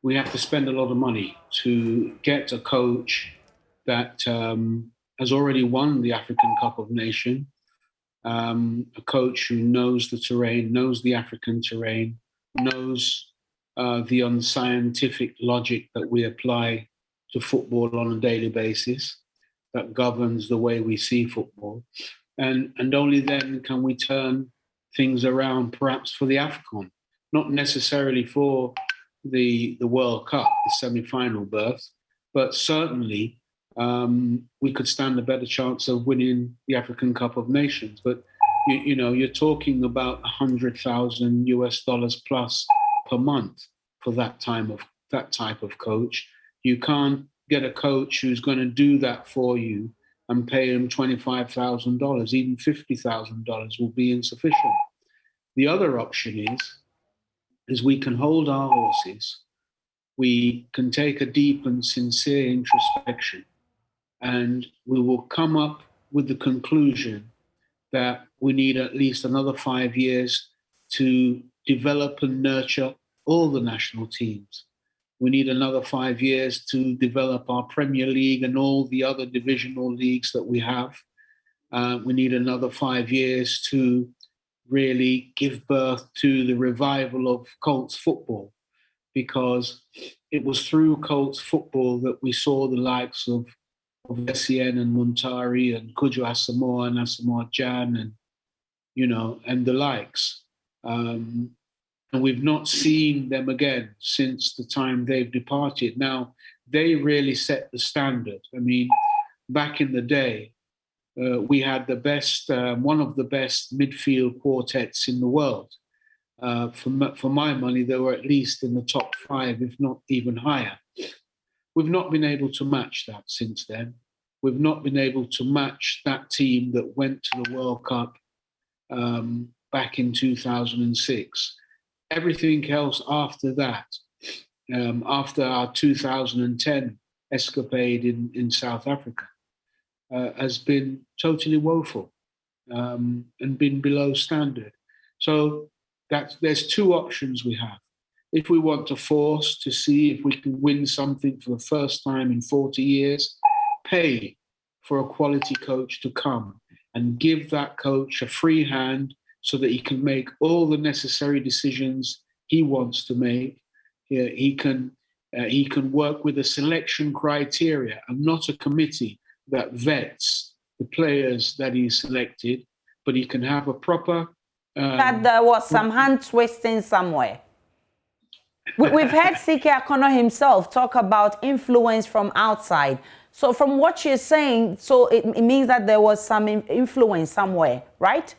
we have to spend a lot of money to get a coach that has already won the African Cup of Nations, a coach who knows the terrain, knows the African terrain, knows the unscientific logic that we apply to football on a daily basis, that governs the way we see football. And only then can we turn things around, perhaps for the AFCON, not necessarily for the World Cup, the semi-final berth, but certainly we could stand a better chance of winning the African Cup of Nations. But you're talking about $100,000 plus per month for that type of coach. You can't get a coach who's going to do that for you and pay him $25,000, even $50,000 will be insufficient. The other option is we can hold our horses, we can take a deep and sincere introspection, and we will come up with the conclusion that we need at least another 5 years to develop and nurture all the national teams. We need another 5 years to develop our Premier League and all the other divisional leagues that we have. We need another 5 years to really give birth to the revival of Colts football, because it was through Colts football that we saw the likes of Essien and Muntari and Kujo Asamoah and Asamoah Jan and the likes. And we've not seen them again since the time they've departed. Now, they really set the standard. I mean, back in the day, we had the best, one of the best midfield quartets in the world. For my money, they were at least in the top 5, if not even higher. We've not been able to match that since then. We've not been able to match that team that went to the World Cup back in 2006. Everything else after that, after our 2010 escapade in South Africa, has been totally woeful and been below standard. So there's two options we have. If we want to force to see if we can win something for the first time in 40 years, pay for a quality coach to come and give that coach a free hand so that he can make all the necessary decisions he wants to make. He can work with a selection criteria and not a committee that vets the players that he selected, but he can have a proper...
that there was some hand twisting somewhere. We've heard CK Akono himself talk about influence from outside. So from what you're saying, so it means that there was some influence somewhere, right?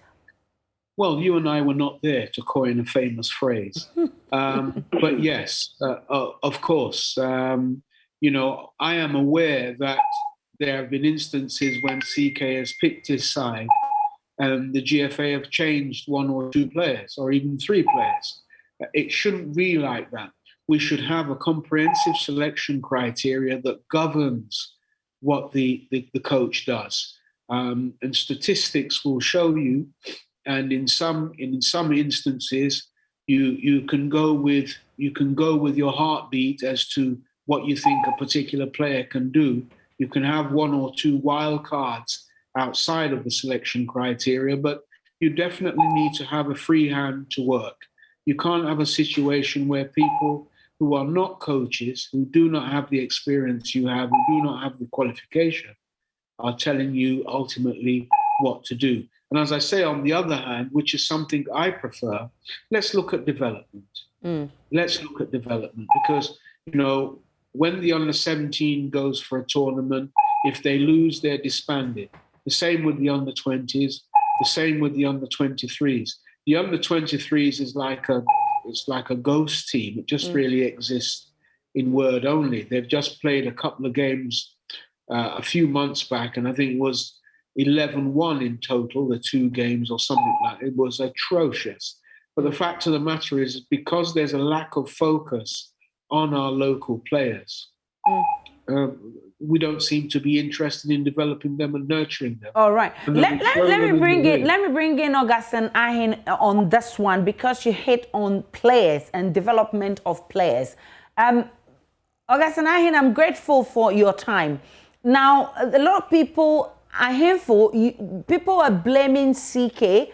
Well, you and I were not there to coin a famous phrase. But yes, of course. I am aware that there have been instances when CK has picked his side and the GFA have changed 1 or 2 players or even 3 players. It shouldn't be like that. We should have a comprehensive selection criteria that governs what the coach does. And statistics will show you, and in some instances, you can go with your heartbeat as to what you think a particular player can do. You can have 1 or 2 wild cards outside of the selection criteria, but you definitely need to have a free hand to work. You can't have a situation where people who are not coaches, who do not have the experience you have, who do not have the qualification, are telling you ultimately what to do. And as I say, on the other hand, which is something I prefer, let's look at development. Let's look at development because, when the under-17 goes for a tournament, if they lose, they're disbanded. The same with the under-20s, the same with the under-23s. The under-23s is like a ghost team. It just really exists in word only. They've just played a couple of games a few months back, and I think it was 11-1 in total, the 2 games or something like that. It was atrocious. But the fact of the matter is, because there's a lack of focus on our local players, we don't seem to be interested in developing them and nurturing them.
All right. Let me bring in Augustine Ahin on this one, because you hit on players and development of players. Augustine Ahin, I'm grateful for your time. Now, a lot of people, people are blaming CK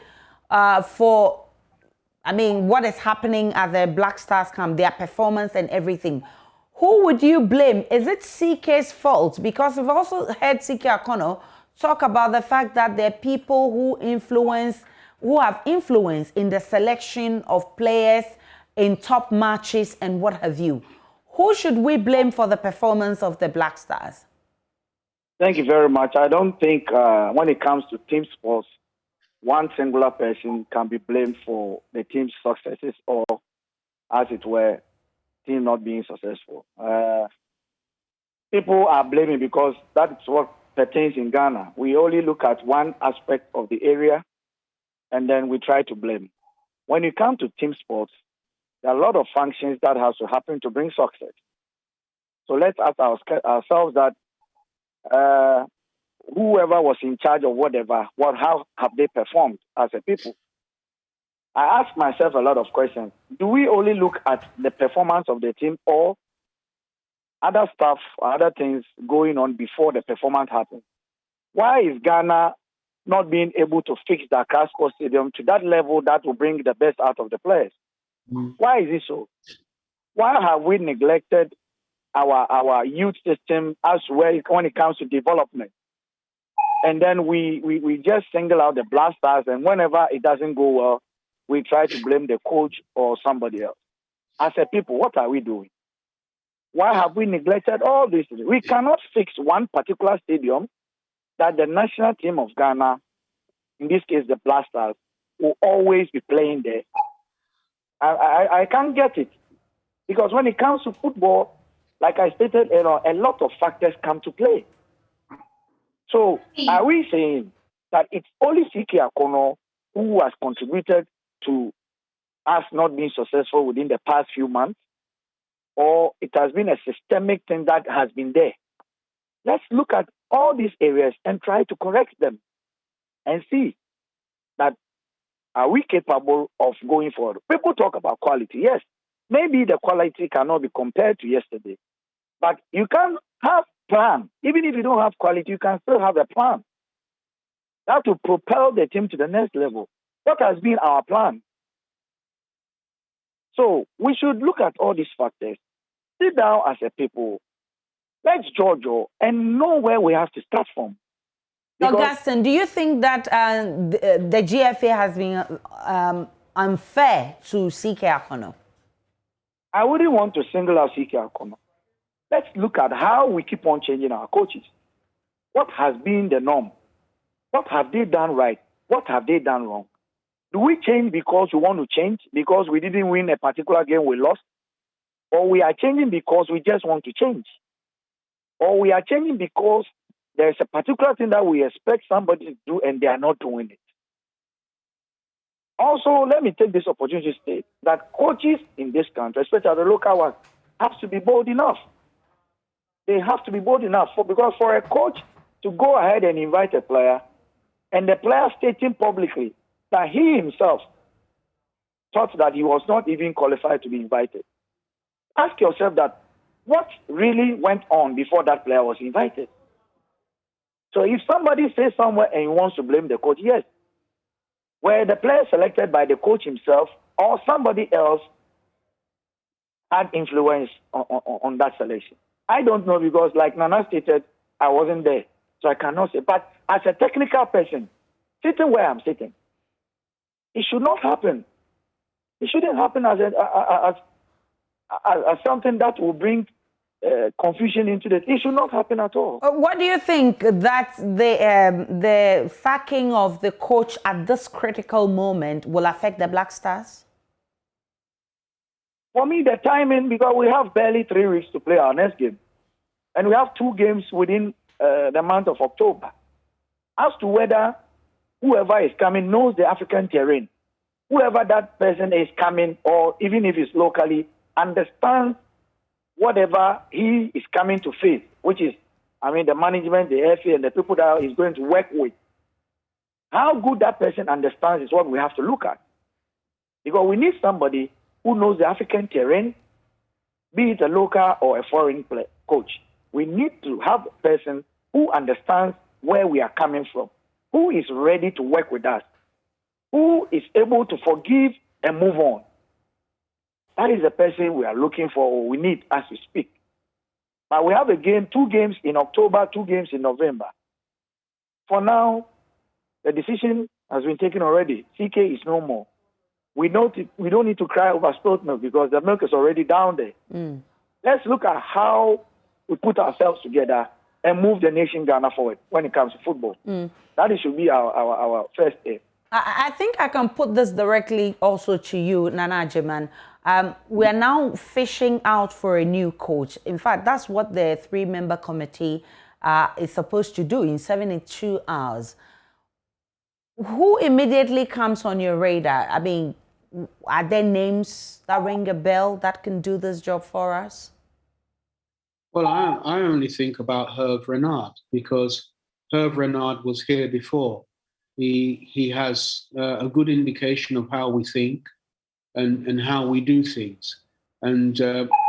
for, what is happening at the Black Stars camp, their performance and everything. Who would you blame? Is it CK's fault? Because we've also heard CK Akono talk about the fact that there are people who have influence in the selection of players in top matches and what have you. Who should we blame for the performance of the Black Stars?
Thank you very much. I don't think when it comes to team sports, one singular person can be blamed for the team's successes or, as it were, team not being successful. people are blaming because that's what pertains in Ghana. We only look at one aspect of the area and then we try to blame. When it comes to team sports, there are a lot of functions that has to happen to bring success. So let's ask ourselves that whoever was in charge of whatever, how have they performed as a people? I ask myself a lot of questions. Do we only look at the performance of the team or other stuff or other things going on before the performance happens? Why is Ghana not being able to fix the Accra Sports Stadium to that level that will bring the best out of the players? Why is it so? Why have we neglected our youth system as well when it comes to development? And then we just single out the Black Stars, and whenever it doesn't go well, we try to blame the coach or somebody else. As a people, what are we doing? Why have we neglected all this? We cannot fix one particular stadium that the national team of Ghana, in this case the Black Stars, will always be playing there. I can't get it. Because when it comes to football, like I stated, a lot of factors come to play. So are we saying that it's only CK Akono who has contributed to us not being successful within the past few months? Or it has been a systemic thing that has been there? Let's look at all these areas and try to correct them and see that are we capable of going forward? People talk about quality. Yes, maybe the quality cannot be compared to yesterday, but you can have plan. Even if you don't have quality, you can still have a plan. That will propel the team to the next level. What has been our plan? So we should look at all these factors, sit down as a people, let's judge and know where we have to start from.
Augustine, do you think that the GFA has been unfair to CK Akono?
I wouldn't want to single out CK Akono. Let's look at how we keep on changing our coaches. What has been the norm? What have they done right? What have they done wrong? Do we change because we want to change, because we didn't win a particular game we lost? Or we are changing because we just want to change? Or we are changing because there's a particular thing that we expect somebody to do and they are not doing it? Also, let me take this opportunity to state that coaches in this country, especially the local ones, have to be bold enough. They have to be bold enough because for a coach to go ahead and invite a player and the player stating publicly that he himself thought that he was not even qualified to be invited. Ask yourself that what really went on before that player was invited. So if somebody says somewhere and he wants to blame the coach, yes. Were the player selected by the coach himself or somebody else had influence on that selection? I don't know because like Nana stated, I wasn't there. So I cannot say. But as a technical person, sitting where I'm sitting, it should not happen. It shouldn't happen as something that will bring confusion into it. It should not happen at all.
What do you think that the sacking of the coach at this critical moment will affect the Black Stars?
For me, the timing, because we have barely 3 weeks to play our next game. And we have 2 games within the month of October. As to whether whoever is coming knows the African terrain, whoever that person is coming, or even if it's locally, understands whatever he is coming to face, which is, the management, the FA, and the people that he's going to work with. How good that person understands is what we have to look at. Because we need somebody who knows the African terrain, be it a local or a foreign coach. We need to have a person who understands where we are coming from, who is ready to work with us, who is able to forgive and move on. That is the person we are looking for, or we need as we speak. But we have 2 games in October, 2 games in November. For now, the decision has been taken already. CK is no more. We don't need to cry over spilt milk because the milk is already down there. Let's look at how we put ourselves together and move the nation Ghana forward when it comes to football. That should be our first aim.
I think I can put this directly also to you, Nana Agyemang. We are now fishing out for a new coach. In fact, that's what the 3-member committee is supposed to do in 72 hours. Who immediately comes on your radar? I mean, are there names that ring a bell that can do this job for us?
Well, I only think about Hervé Renard because Hervé Renard was here before. He has a good indication of how we think and how we do things. And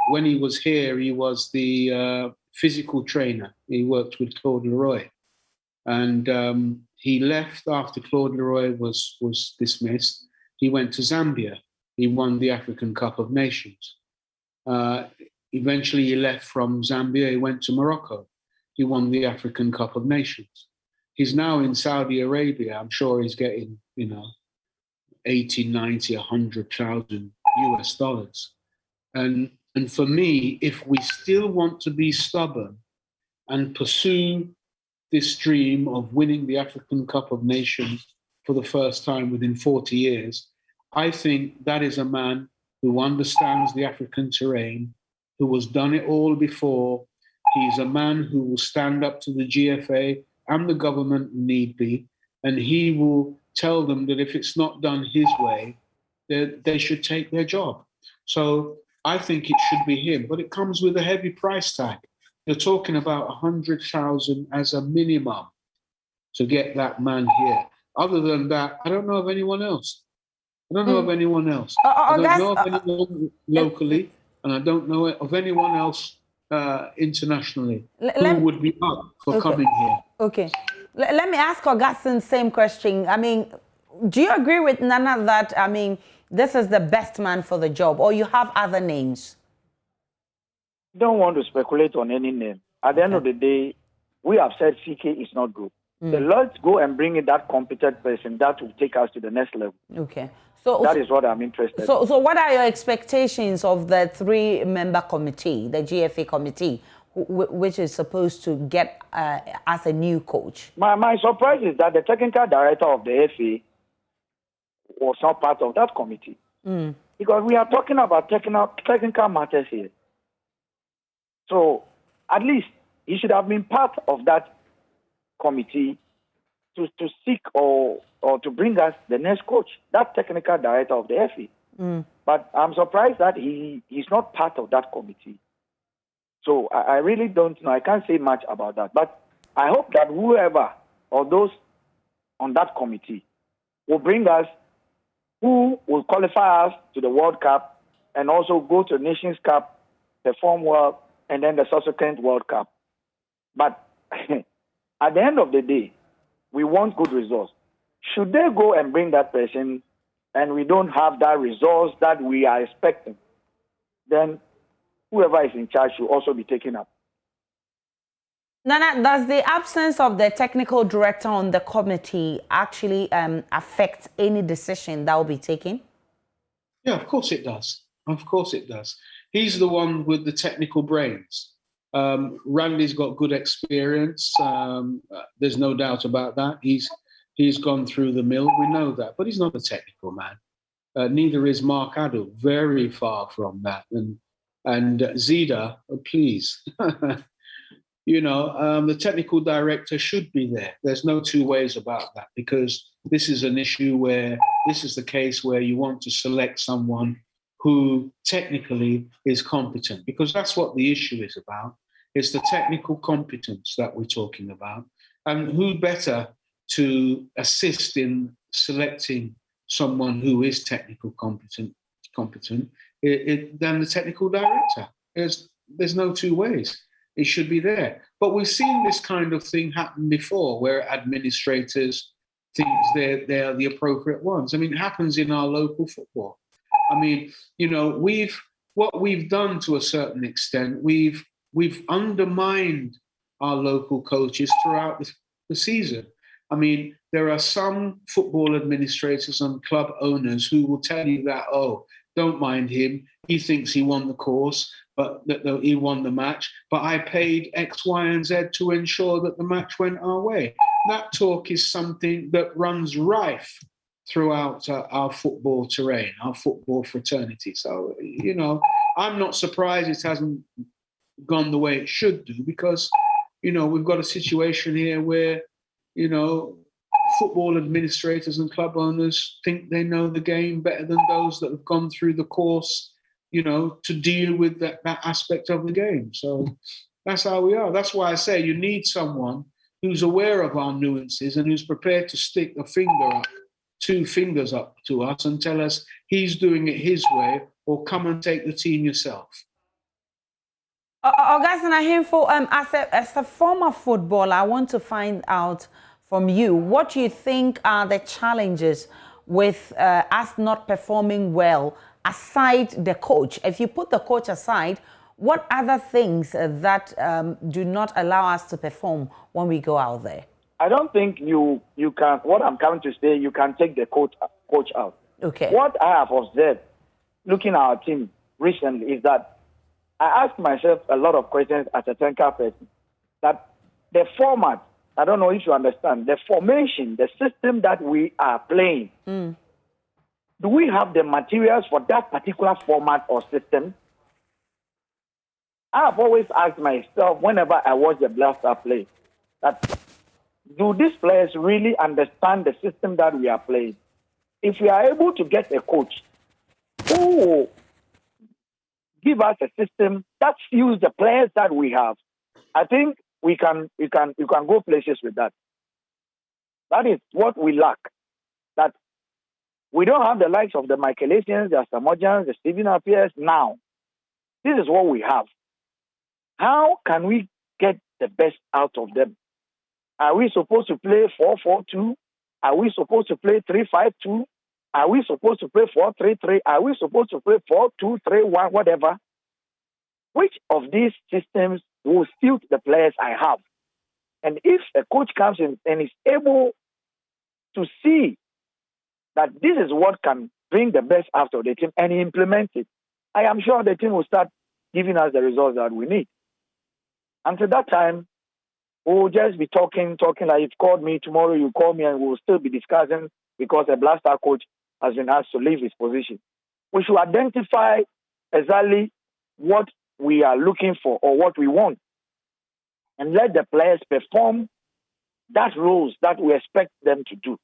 when he was here, he was the physical trainer. He worked with Claude Leroy. And he left after Claude Leroy was dismissed. He went to Zambia. He won the African Cup of Nations. Eventually, he left from Zambia. He went to Morocco. He won the African Cup of Nations. He's now in Saudi Arabia. I'm sure he's getting, 80, 90, 100,000 US dollars. And for me, if we still want to be stubborn and pursue this dream of winning the African Cup of Nations for the first time within 40 years, I think that is a man who understands the African terrain, who has done it all before. He's a man who will stand up to the GFA and the government need be, and he will tell them that if it's not done his way, they should take their job. So I think it should be him, but it comes with a heavy price tag. You're talking about 100,000 as a minimum to get that man here. Other than that, I don't know of anyone else. I don't know of anyone else. I don't know of anyone locally, and I don't know of anyone else internationally who would be up for coming here.
Okay. Let me ask Augustine the same question. I mean, do you agree with Nana that, I mean, this is the best man for the job, or you have other names?
Don't want to speculate on any name. At the end of the day, we have said CK is not good. So let's go and bring in that competent person that will take us to the next level.
Okay.
That is what I'm interested in.
So what are your expectations of the 3-member committee, the GFA committee, which is supposed to get as a new coach?
My surprise is that the technical director of the FA was not part of that committee. Because we are talking about technical matters here. So at least he should have been part of that committee to seek or to bring us the next coach, that technical director of the FA. But I'm surprised that he's not part of that committee. So I really don't know. I can't say much about that. But I hope that whoever or those on that committee will bring us who will qualify us to the World Cup and also go to the Nations Cup, perform well, and then the subsequent World Cup. But at the end of the day, we want good results. Should they go and bring that person and we don't have that results that we are expecting, then whoever is in charge should also be taken up.
Nana, does the absence of the technical director on the committee actually affect any decision that will be taken?
Yeah, of course it does. Of course it does. He's the one with the technical brains. Randy's got good experience. There's no doubt about that. He's gone through the mill. We know that, but he's not a technical man. Neither is Mark Addo. Very far from that. And Zida, please. The technical director should be there. There's no two ways about that, because this is an issue where this is the case where you want to select someone who technically is competent, because that's what the issue is about. It's the technical competence that we're talking about. And who better to assist in selecting someone who is technical competent than the technical director? There's no two ways. It should be there. But we've seen this kind of thing happen before, where administrators think they are the appropriate ones. I mean, it happens in our local football. I mean, what we've done to a certain extent, we've undermined our local coaches throughout the season. I mean, there are some football administrators and club owners who will tell you that, oh, don't mind him. He thinks he won the course, but that he won the match. But I paid X, Y, and Z to ensure that the match went our way. That talk is something that runs rife throughout our football terrain, our football fraternity. So, you know, I'm not surprised it hasn't gone the way it should do, because, you know, we've got a situation here where, you know, football administrators and club owners think they know the game better than those that have gone through the course, you know, to deal with that aspect of the game. So that's how we are. That's why I say you need someone who's aware of our nuances and who's prepared to stick a finger up, 2 fingers up to us and tell us he's doing it his way, or come and take the team yourself.
Augustine Ahimfo, as a former footballer, I want to find out from you, what you think are the challenges with us not performing well, aside the coach? If you put the coach aside, what other things that do not allow us to perform when we go out there?
I don't think you can, what I'm coming to say, you can take the coach out.
Okay.
What I have observed, looking at our team recently, is that I ask myself a lot of questions as a technical person. That the format, I don't know if you understand, the formation, the system that we are playing, do we have the materials for that particular format or system? I have always asked myself whenever I watch the Black Star play, that do these players really understand the system that we are playing? If we are able to get a coach who will give us a system that suits the players that we have, I think you can go places with that. That is what we lack. That we don't have the likes of the Michaelasians, the Samojans, the Stephen Appiahs now. This is what we have. How can we get the best out of them? Are we supposed to play 4-4-2? Are we supposed to play 3-5-2? Are we supposed to play 4-3-3? Are we supposed to play 4-2-3-1, whatever? Which of these systems will suit the players I have? And if a coach comes in and is able to see that this is what can bring the best out of the team and he implements it, I am sure the team will start giving us the results that we need. Until that time, we'll just be talking like you've called me, tomorrow you call me, and we'll still be discussing because a Black Star coach has been asked to leave his position. We should identify exactly what we are looking for or what we want and let the players perform that roles that we expect them to do.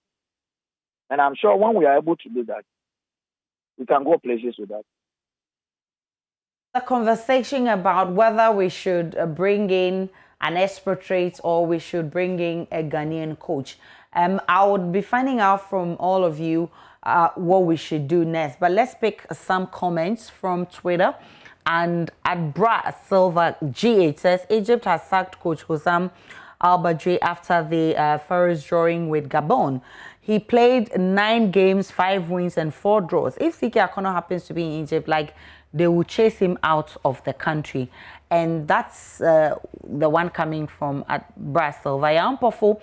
And I'm sure when we are able to do that, we can go places with that.
The conversation about whether we should bring in an expatriate or we should bring in a Ghanaian coach. I would be finding out from all of you what we should do next. But let's pick some comments from Twitter. And at Bra Silva GH says, Egypt has sacked Coach Hossam Al-Badri after the first drawing with Gabon. He played 9 games, 5 wins and 4 draws. If Siki Akono happens to be in Egypt, like, they will chase him out of the country. And that's the one coming from at Bra Silva. Yampofo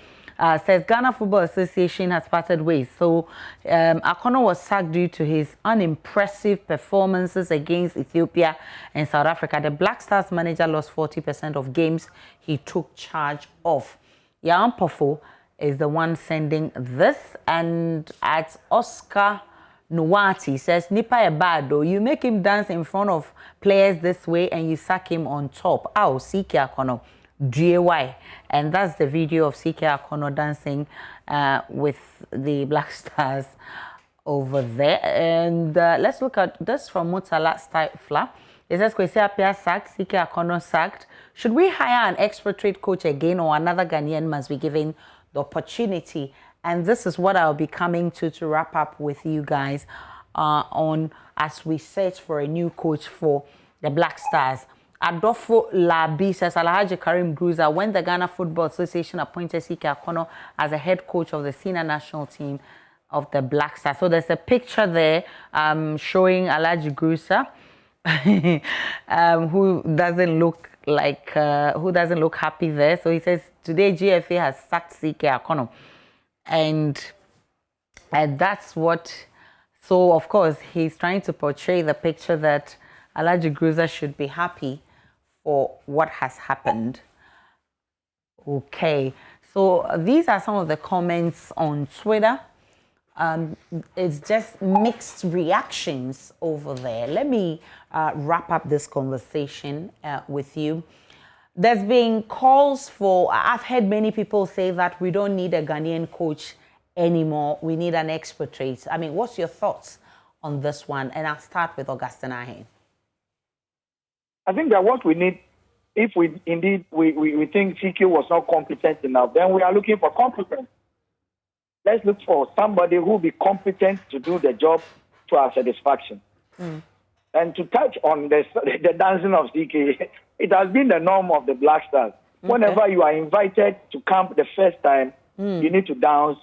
says Ghana Football Association has parted ways. So Akono was sacked due to his unimpressive performances against Ethiopia and South Africa. The Black Stars manager lost 40% of games he took charge of. Yampofo is the one sending this. And at Oscar Nuwati says, Nipa Ebado, you make him dance in front of players this way and you sack him on top. Ow, Siki Akono, DIY. And that's the video of Siki Akono dancing with the Black Stars over there. And let's look at this from Mutala Stifler. It says, Kwesi Appiah sacked, Siki Akono sacked. Should we hire an expatriate coach again, or another Ghanaian must be given the opportunity? And this is what I'll be coming to wrap up with you guys on as we search for a new coach for the Black Stars. Adolfo Labi says, Alhaji Karim Gruza, when the Ghana Football Association appointed Siki Akono as a head coach of the senior national team of the Black Stars. So there's a picture there showing Alhaji Gruza, who doesn't look like, who doesn't look happy there. So he says, today GFA has sacked Siki Akono. And that's what, so of course, he's trying to portray the picture that Alhaji Gruza should be happy for what has happened. Okay, so these are some of the comments on Twitter. It's just mixed reactions over there. Let me wrap up this conversation with you. There's been calls for, I've heard many people say that we don't need a Ghanaian coach anymore. We need an expatriate. I mean, what's your thoughts on this one? And I'll start with Augustine Ahe.
I think that what we need, if we indeed we think CQ was not competent enough, then we are looking for competence. Let's look for somebody who will be competent to do the job to our satisfaction. And to touch on the dancing of CK, it has been the norm of the Black Stars. Whenever you are invited to camp the first time, you need to dance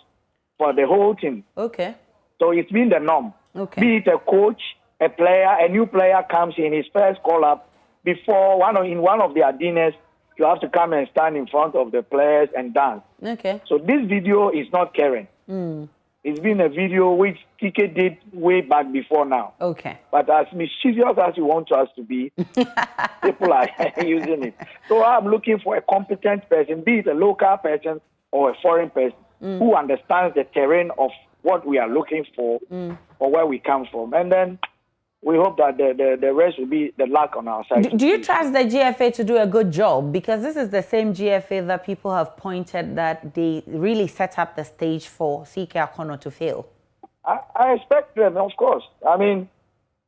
for the whole team.
Okay.
So it's been the norm.
Okay.
Be it a coach, a player, a new player comes in his first call-up, before in one of their dinners, you have to come and stand in front of the players and dance.
Okay.
So this video is not current. It's been a video which TK did way back before now.
Okay.
But as mischievous as you want us to be, people are using it. So I'm looking for a competent person, be it a local person or a foreign person, who understands the terrain of what we are looking for or where we come from. And then we hope that the rest will be the luck on our side.
Do you trust the GFA to do a good job? Because this is the same GFA that people have pointed that they really set up the stage for CK Akono to fail.
I expect them, of course. I mean,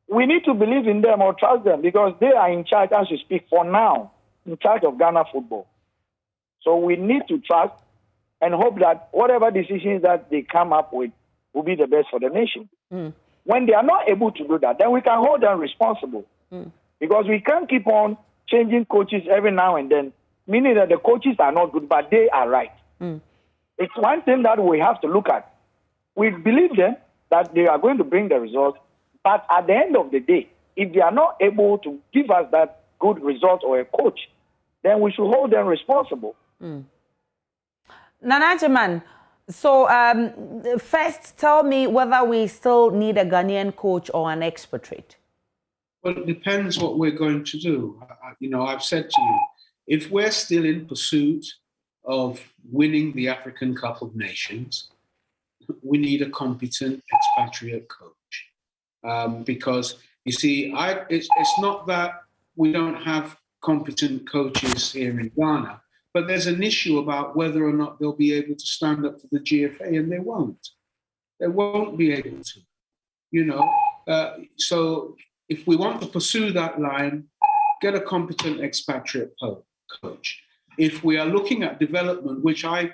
we need to believe in them or trust them because they are in charge, as you speak, for now, in charge of Ghana football. So we need to trust and hope that whatever decisions that they come up with will be the best for the nation. When they are not able to do that, then we can hold them responsible. Because we can't keep on changing coaches every now and then, meaning that the coaches are not good, but they are right. It's one thing that we have to look at. We believe them that they are going to bring the results, but at the end of the day, if they are not able to give us that good result or a coach, then we should hold them responsible.
Nana German, so first tell me whether we still need a Ghanaian coach or an expatriate.
Well, it depends what we're going to do. I've said to you, if we're still in pursuit of winning the African Cup of Nations, we need a competent expatriate coach. Because, you see, it's not that we don't have competent coaches here in Ghana, but there's an issue about whether or not they'll be able to stand up to the GFA, and they won't. They won't be able to, So if we want to pursue that line, get a competent expatriate coach. If we are looking at development, which I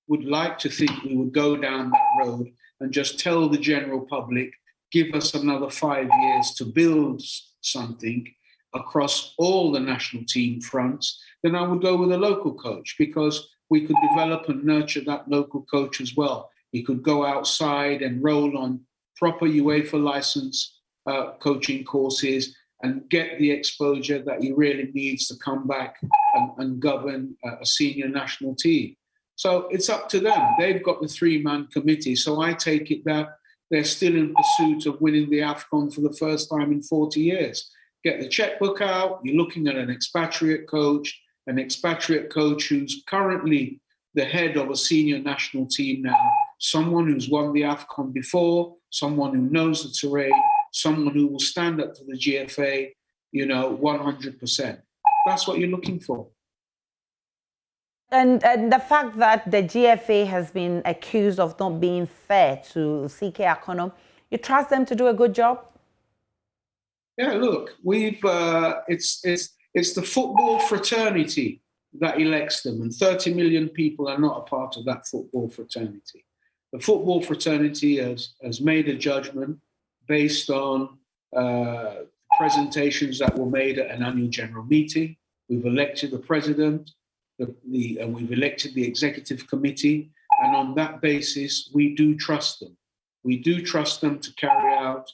would like to think we would go down that road and just tell the general public, give us another 5 years to build something across all the national team fronts, then I would go with a local coach because we could develop and nurture that local coach as well. He could go outside and roll on proper UEFA license coaching courses and get the exposure that he really needs to come back and govern a senior national team. So it's up to them. They've got the 3-man committee. So I take it that they're still in pursuit of winning the AFCON for the first time in 40 years. Get the checkbook out. You're looking at an expatriate coach who's currently the head of a senior national team now, someone who's won the AFCON before, someone who knows the terrain, someone who will stand up to the GFA, 100%. That's what you're looking for.
And the fact that the GFA has been accused of not being fair to CK Akono, you trust them to do a good job?
Yeah, look, it's the football fraternity that elects them, and 30 million people are not a part of that football fraternity. The football fraternity has made a judgment based on presentations that were made at an annual general meeting. We've elected the president, and we've elected the executive committee, and on that basis, we do trust them. We do trust them to carry out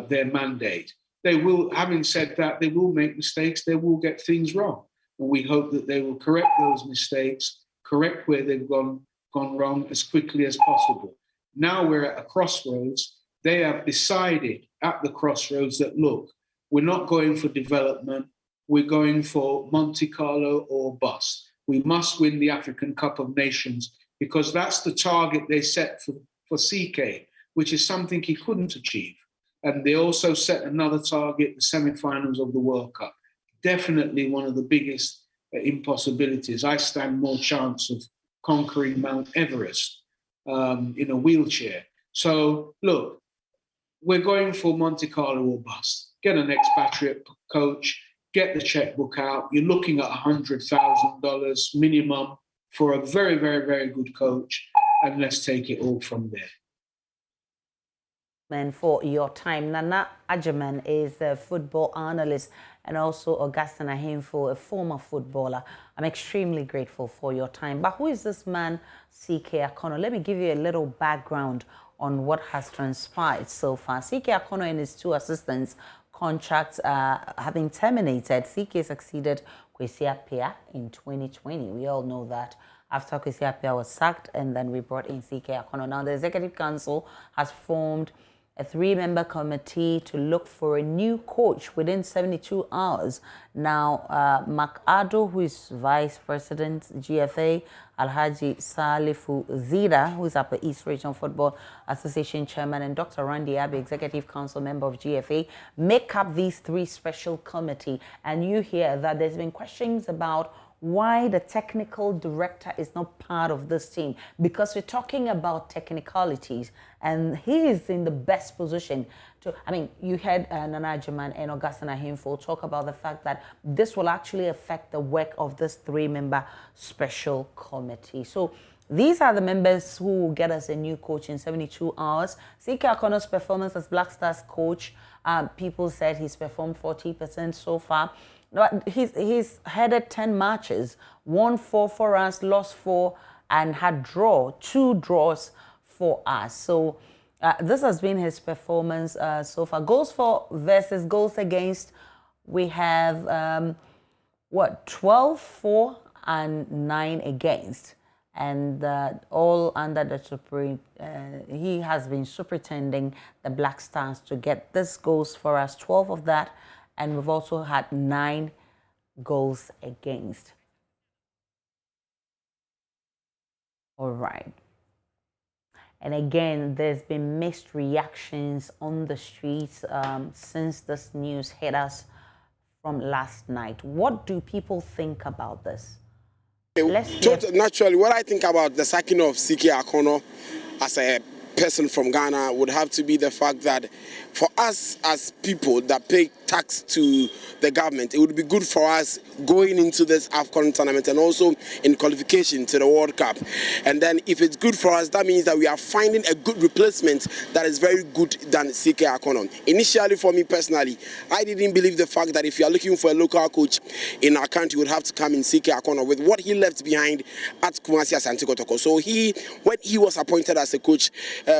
their mandate. They will, having said that, they will make mistakes, they will get things wrong. And we hope that they will correct those mistakes, correct where they've gone wrong as quickly as possible. Now we're at a crossroads. They have decided at the crossroads that, look, we're not going for development, we're going for Monte Carlo or bust. We must win the African Cup of Nations because that's the target they set for CK. which is something he couldn't achieve. And they also set another target, the semi-finals of the World Cup. Definitely one of the biggest impossibilities. I stand more chance of conquering Mount Everest in a wheelchair. So look, we're going for Monte Carlo or bust. Get an expatriate coach, get the checkbook out. You're looking at $100,000 minimum for a very, very, very good coach, and let's take it all from there.
And for your time, Nana Agyemang is a football analyst and also Augustine Ahimfo, a former footballer. I'm extremely grateful for your time. But who is this man, C.K. Akono? Let me give you a little background on what has transpired so far. C.K. Akono and his 2 assistants contracts having terminated. C.K. succeeded Kwesi Appiah in 2020. We all know that. After Kwesi Appiah was sacked, and then we brought in C.K. Akono. Now the Executive Council has formed a 3-member committee to look for a new coach within 72 hours. Now, Mark Ado, who is Vice President, GFA, Alhaji Salifu Zida, who is Upper East Regional Football Association Chairman, and Dr. Randy Abbey, Executive Council member of GFA, make up these 3 special committee. And you hear that there's been questions about why the technical director is not part of this team, because we're talking about technicalities and he is in the best position to, I mean, you heard Nana Agyemang and Augustine Ahimfo talk about the fact that this will actually affect the work of this 3-member special committee. So these are the members who will get us a new coach in 72 hours. C.K. Akono's performance as Black Stars coach, people said he's performed 40% so far. He's headed 10 matches, won 4 for us, lost 4, and had 2 draws for us. So this has been his performance so far. Goals for versus goals against, we have 12 for and 9 against, and all under the he has been superintending the Black Stars to get this goals for us, 12 of that. And we've also had 9 goals against. All right. And again, there's been mixed reactions on the streets since this news hit us from last night. What do people think about this?
Naturally, what I think about the sacking of C.K. Akono as a person from Ghana would have to be the fact that for us as people that pay tax to the government, it would be good for us going into this AFCON tournament and also in qualification to the World Cup. And then if it's good for us, that means that we are finding a good replacement that is very good than C.K. Akono. Initially, for me personally, I didn't believe the fact that if you are looking for a local coach in our country, would have to come in C.K. Akono with what he left behind at Kumasi Asante Kotoko. So when he was appointed as a coach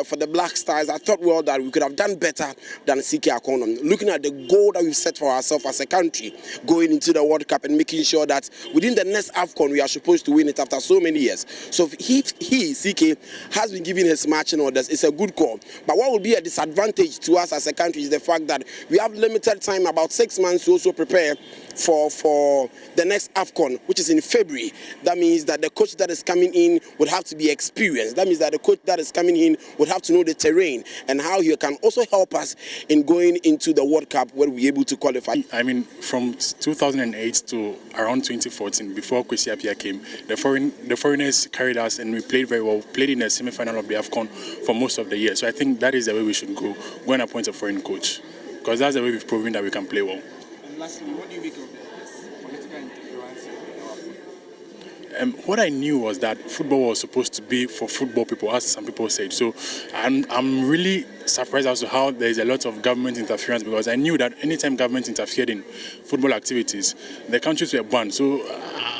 for the Black Stars, I thought, well, that we could have done better than C.K. Akono. Looking at the goal that we've set for ourselves as a country going into the World Cup and making sure that within the next AFCON we are supposed to win it after so many years. So if CK, has been given his marching orders, it's a good call. But what will be a disadvantage to us as a country is the fact that we have limited time, about 6 months, to also prepare for the next AFCON, which is in February. That means that the coach that is coming in would have to be experienced. That means that the coach that is coming in would have to know the terrain and how he can also help us in going into the World Cup where we're able to qualify.
I mean, from 2008 to around 2014, before Kwesi Appiah came, the foreigners carried us and we played very well, played in the semi-final of the AFCON for most of the year. So I think that is the way we should go and appoint a foreign coach, because that's the way we've proven that we can play well.
And lastly, what do you make of this political interference in our football?
What I knew was that football was supposed to be for football people, as some people said. So I'm really surprised as to how there is a lot of government interference, because I knew that anytime government interfered in football activities, the countries were banned. So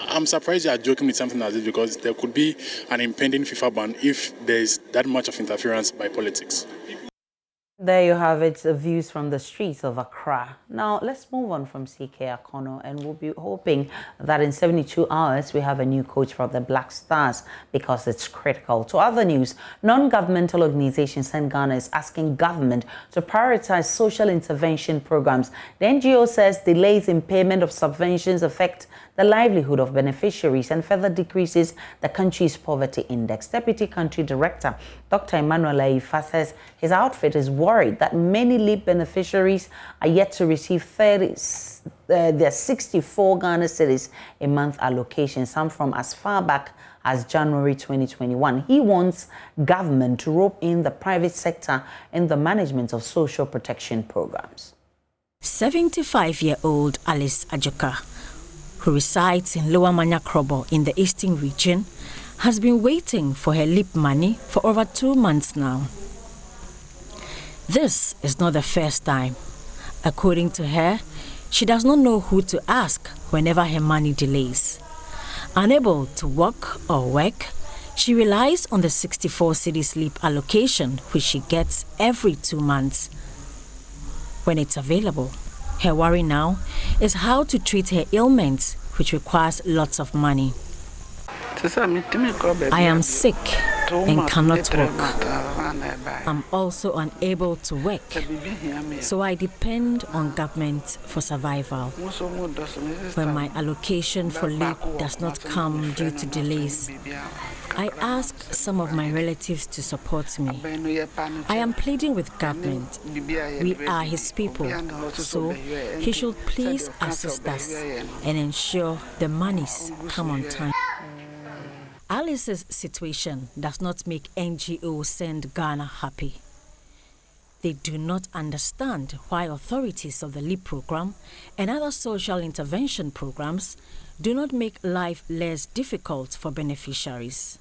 I'm surprised you are joking with something like this, because there could be an impending FIFA ban if there is that much of interference by politics.
There you have it, the views from the streets of Accra. Now, let's move on from CK Akono, and we'll be hoping that in 72 hours we have a new coach for the Black Stars because it's critical. To other news, non-governmental organizations in Ghana is asking government to prioritize social intervention programs. The NGO says delays in payment of subventions affect the livelihood of beneficiaries and further decreases the country's poverty index. Deputy Country Director Dr. Emmanuel Aifa says his outfit is worried that many LEAP beneficiaries are yet to receive their 64 Ghana cedis a month allocation, some from as far back as January 2021. He wants government to rope in the private sector in the management of social protection programs.
75-year-old Alice Ajoka, who resides in Lower Manyakrobo in the eastern region, has been waiting for her LEAP money for over 2 months now. This is not the first time. According to her, she does not know who to ask whenever her money delays. Unable to walk or work, she relies on the 64 cedis LEAP allocation, which she gets every 2 months when it's available. Her worry now is how to treat her ailments, which requires lots of money. I am sick and cannot walk. I'm also unable to work, so I depend on government for survival. When my allocation for LEAP does not come due to delays, I ask some of my relatives to support me. I am pleading with government. We are his people, so he should please assist us and ensure the monies come on time. Alice's situation does not make NGOs and Ghana happy. They do not understand why authorities of the LEAP program and other social intervention programs do not make life less difficult for beneficiaries.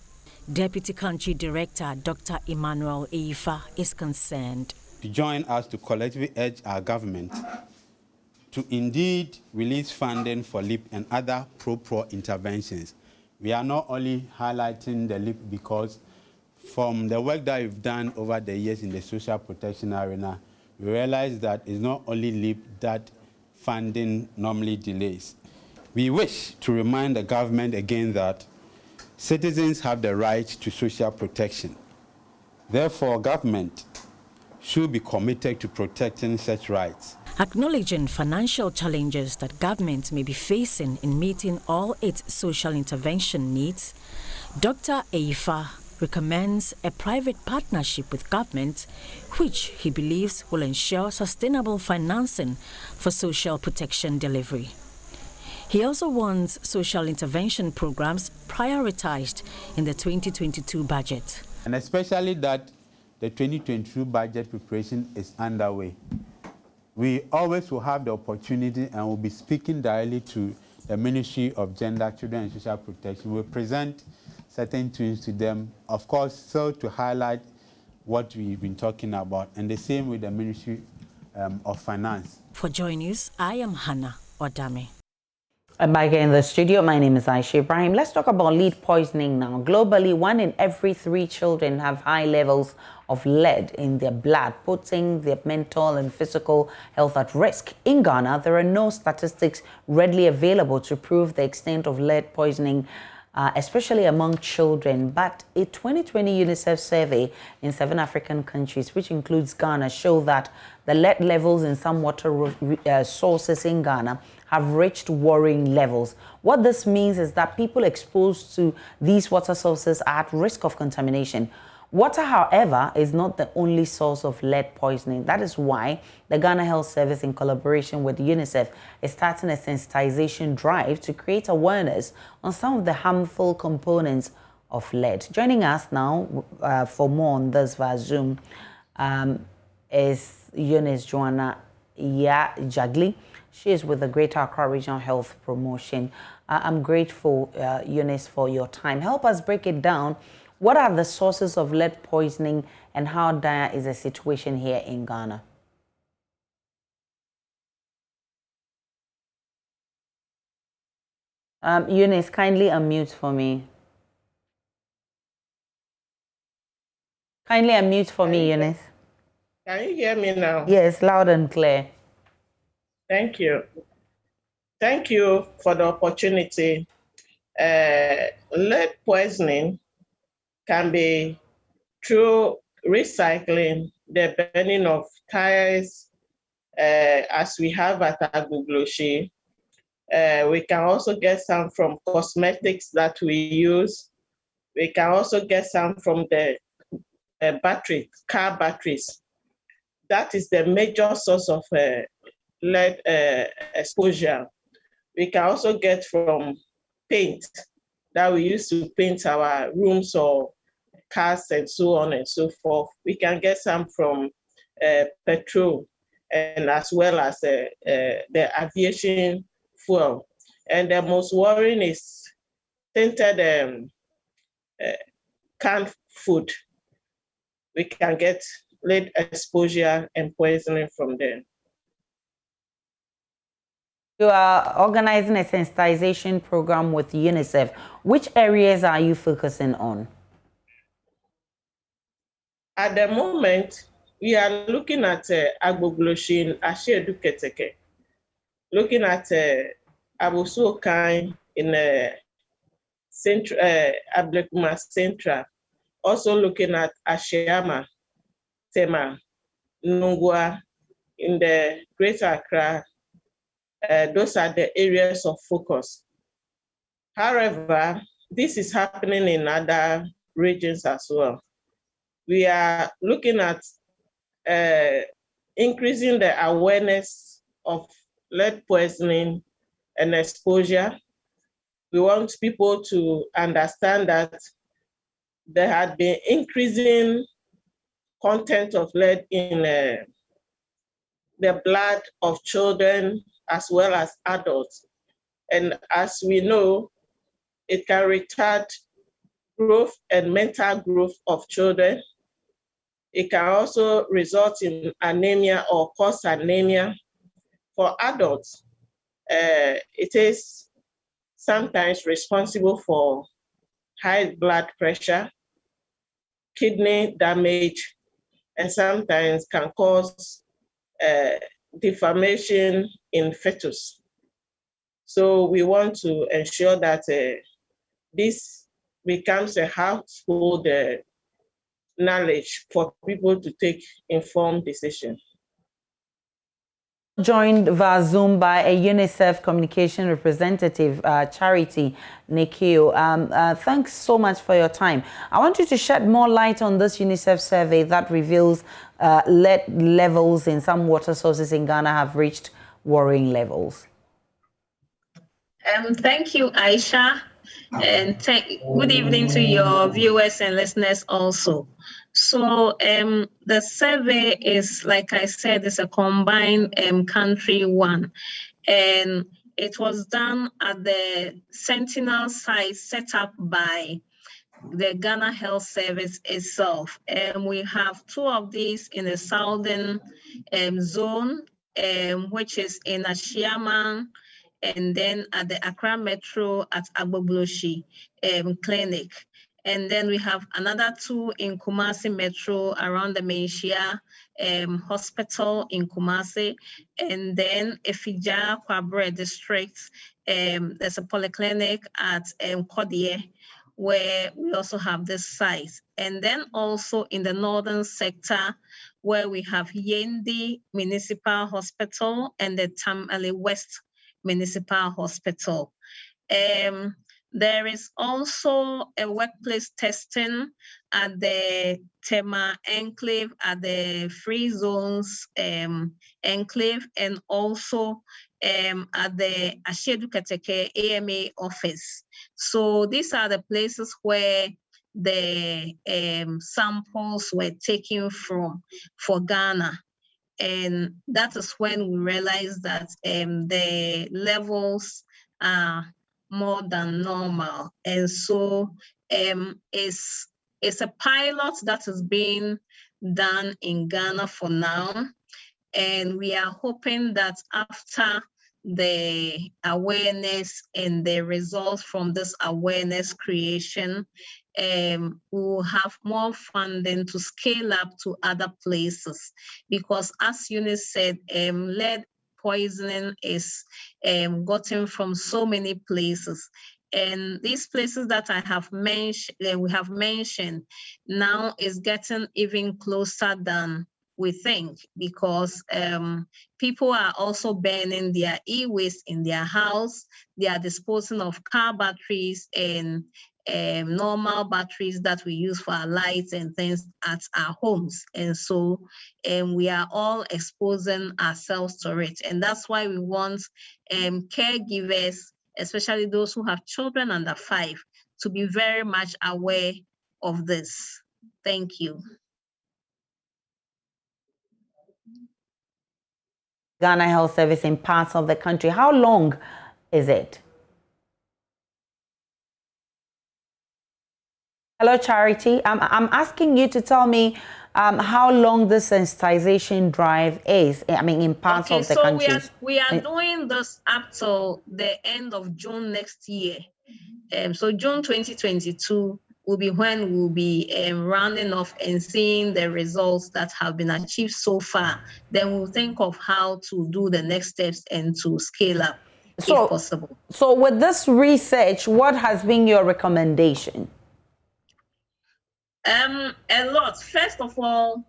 Deputy Country Director Dr. Emmanuel Aifa is concerned.
To join us to collectively urge our government to indeed release funding for LEAP and other pro-poor interventions. We are not only highlighting the LEAP because from the work that we've done over the years in the social protection arena, we realize that it's not only LEAP that funding normally delays. We wish to remind the government again that citizens have the right to social protection. Therefore, government should be committed to protecting such rights.
Acknowledging financial challenges that government may be facing in meeting all its social intervention needs, Dr. Aifa recommends a private partnership with government, which he believes will ensure sustainable financing for social protection delivery. He also wants social intervention programs prioritized in the 2022 budget.
And especially that the 2022 budget preparation is underway. We always will have the opportunity and will be speaking directly to the Ministry of Gender, Children and Social Protection. We'll present certain things to them, of course, so to highlight what we've been talking about, and the same with the Ministry of Finance.
For JoyNews, I am Hannah Odame.
And back here in the studio, my name is Aisha Ibrahim. Let's talk about lead poisoning now. Globally, 1 in every 3 children have high levels of lead in their blood, putting their mental and physical health at risk. In Ghana, there are no statistics readily available to prove the extent of lead poisoning, especially among children. But a 2020 UNICEF survey in 7 African countries, which includes Ghana, show that the lead levels in some water sources in Ghana have reached worrying levels. What this means is that people exposed to these water sources are at risk of contamination. Water, however, is not the only source of lead poisoning. That is why the Ghana Health Service, in collaboration with UNICEF, is starting a sensitization drive to create awareness on some of the harmful components of lead. Joining us now for more on this via Zoom is Eunice Joanna Jagli. She is with the Greater Accra Regional Health Promotion. I'm grateful, Eunice, for your time. Help us break it down. What are the sources of lead poisoning and how dire is the situation here in Ghana? Eunice, kindly unmute for me. Kindly unmute for me, Eunice.
Can you hear me now?
Yes, loud and clear.
Thank you. Thank you for the opportunity. Lead poisoning can be through recycling, the burning of tires, as we have at Agbogloshi. We can also get some from cosmetics that we use. We can also get some from the car batteries. That is the major source of lead exposure. We can also get from paint that we use to paint our rooms or cars and so on and so forth. We can get some from petrol and as well as the aviation fuel. And the most worrying is tainted canned food. We can get lead exposure and poisoning from them.
You are organizing a sensitization program with UNICEF. Which areas are you focusing on?
At the moment, we are looking at Agbogloshin, Ashedu Keteke, looking at Abusuokai in Ablekuma Central, also looking at Ashiama, Tema, Nungwa in the Greater Accra. Those are the areas of focus. However, this is happening in other regions as well. We are looking at increasing the awareness of lead poisoning and exposure. We want people to understand that there had been increasing content of lead in the blood of children as well as adults. And as we know, it can retard growth and mental growth of children. It can also result in anemia or cause anemia. For adults, it is sometimes responsible for high blood pressure, kidney damage, and sometimes can cause deformation in fetus. So we want to ensure that this becomes a household knowledge for people to take informed decisions.
Joined via Zoom by a UNICEF communication representative, Charity Nikio. Thanks so much for your time. I want you to shed more light on this UNICEF survey that reveals lead levels in some water sources in Ghana have reached worrying levels.
Thank you, Aisha, and good evening to your viewers and listeners also. So the survey is, like I said, it's a combined country one, and it was done at the Sentinel site set up by the Ghana Health Service itself. And we have two of these in the southern zone, which is in Ashiama, and then at the Accra Metro at Agbogloshi Clinic. And then we have another two in Kumasi Metro around the Menchia Hospital in Kumasi. And then Efija Kwabre District, there's a polyclinic at Kodie, where we also have this site. And then also in the northern sector, where we have Yendi Municipal Hospital and the Tamale West Municipal Hospital. There is also a workplace testing at the Tema Enclave, at the Free Zones Enclave, and also at the Ashedu Keteke AMA office. So these are the places where the samples were taken from for Ghana. And that is when we realized that the levels are more than normal. And so it's a pilot that is being done in Ghana for now. And we are hoping that after the awareness and the results from this awareness creation, we'll have more funding to scale up to other places. Because as Eunice said, lead poisoning is gotten from so many places. And these places that I have mentioned, we have mentioned, now is getting even closer than we think, because people are also burning their e-waste in their house. They are disposing of car batteries and normal batteries that we use for our lights and things at our homes. And so we are all exposing ourselves to it. And that's why we want caregivers, especially those who have children under 5, to be very much aware of this. Thank you.
Ghana Health Service in parts of the country. How long is it? Hello, Charity. I'm asking you to tell me how long the sensitization drive is. I mean, in parts of the country.
So we are doing this up till the end of June next year. So June 2022 will be when we'll be rounding off and seeing the results that have been achieved so far. Then we'll think of how to do the next steps and to scale up if possible.
So with this research, what has been your recommendation?
A lot. First of all,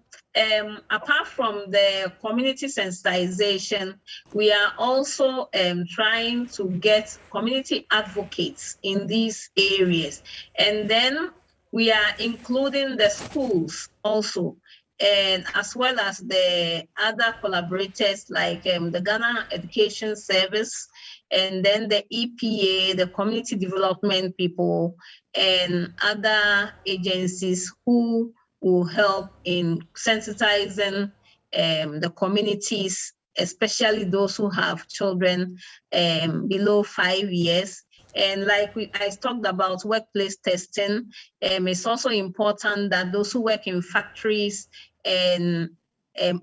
apart from the community sensitization, we are also trying to get community advocates in these areas. And then we are including the schools also, and as well as the other collaborators like the Ghana Education Service, and then the EPA, the community development people, and other agencies who will help in sensitizing the communities, especially those who have children below 5 years. And like I talked about workplace testing, it's also important that those who work in factories and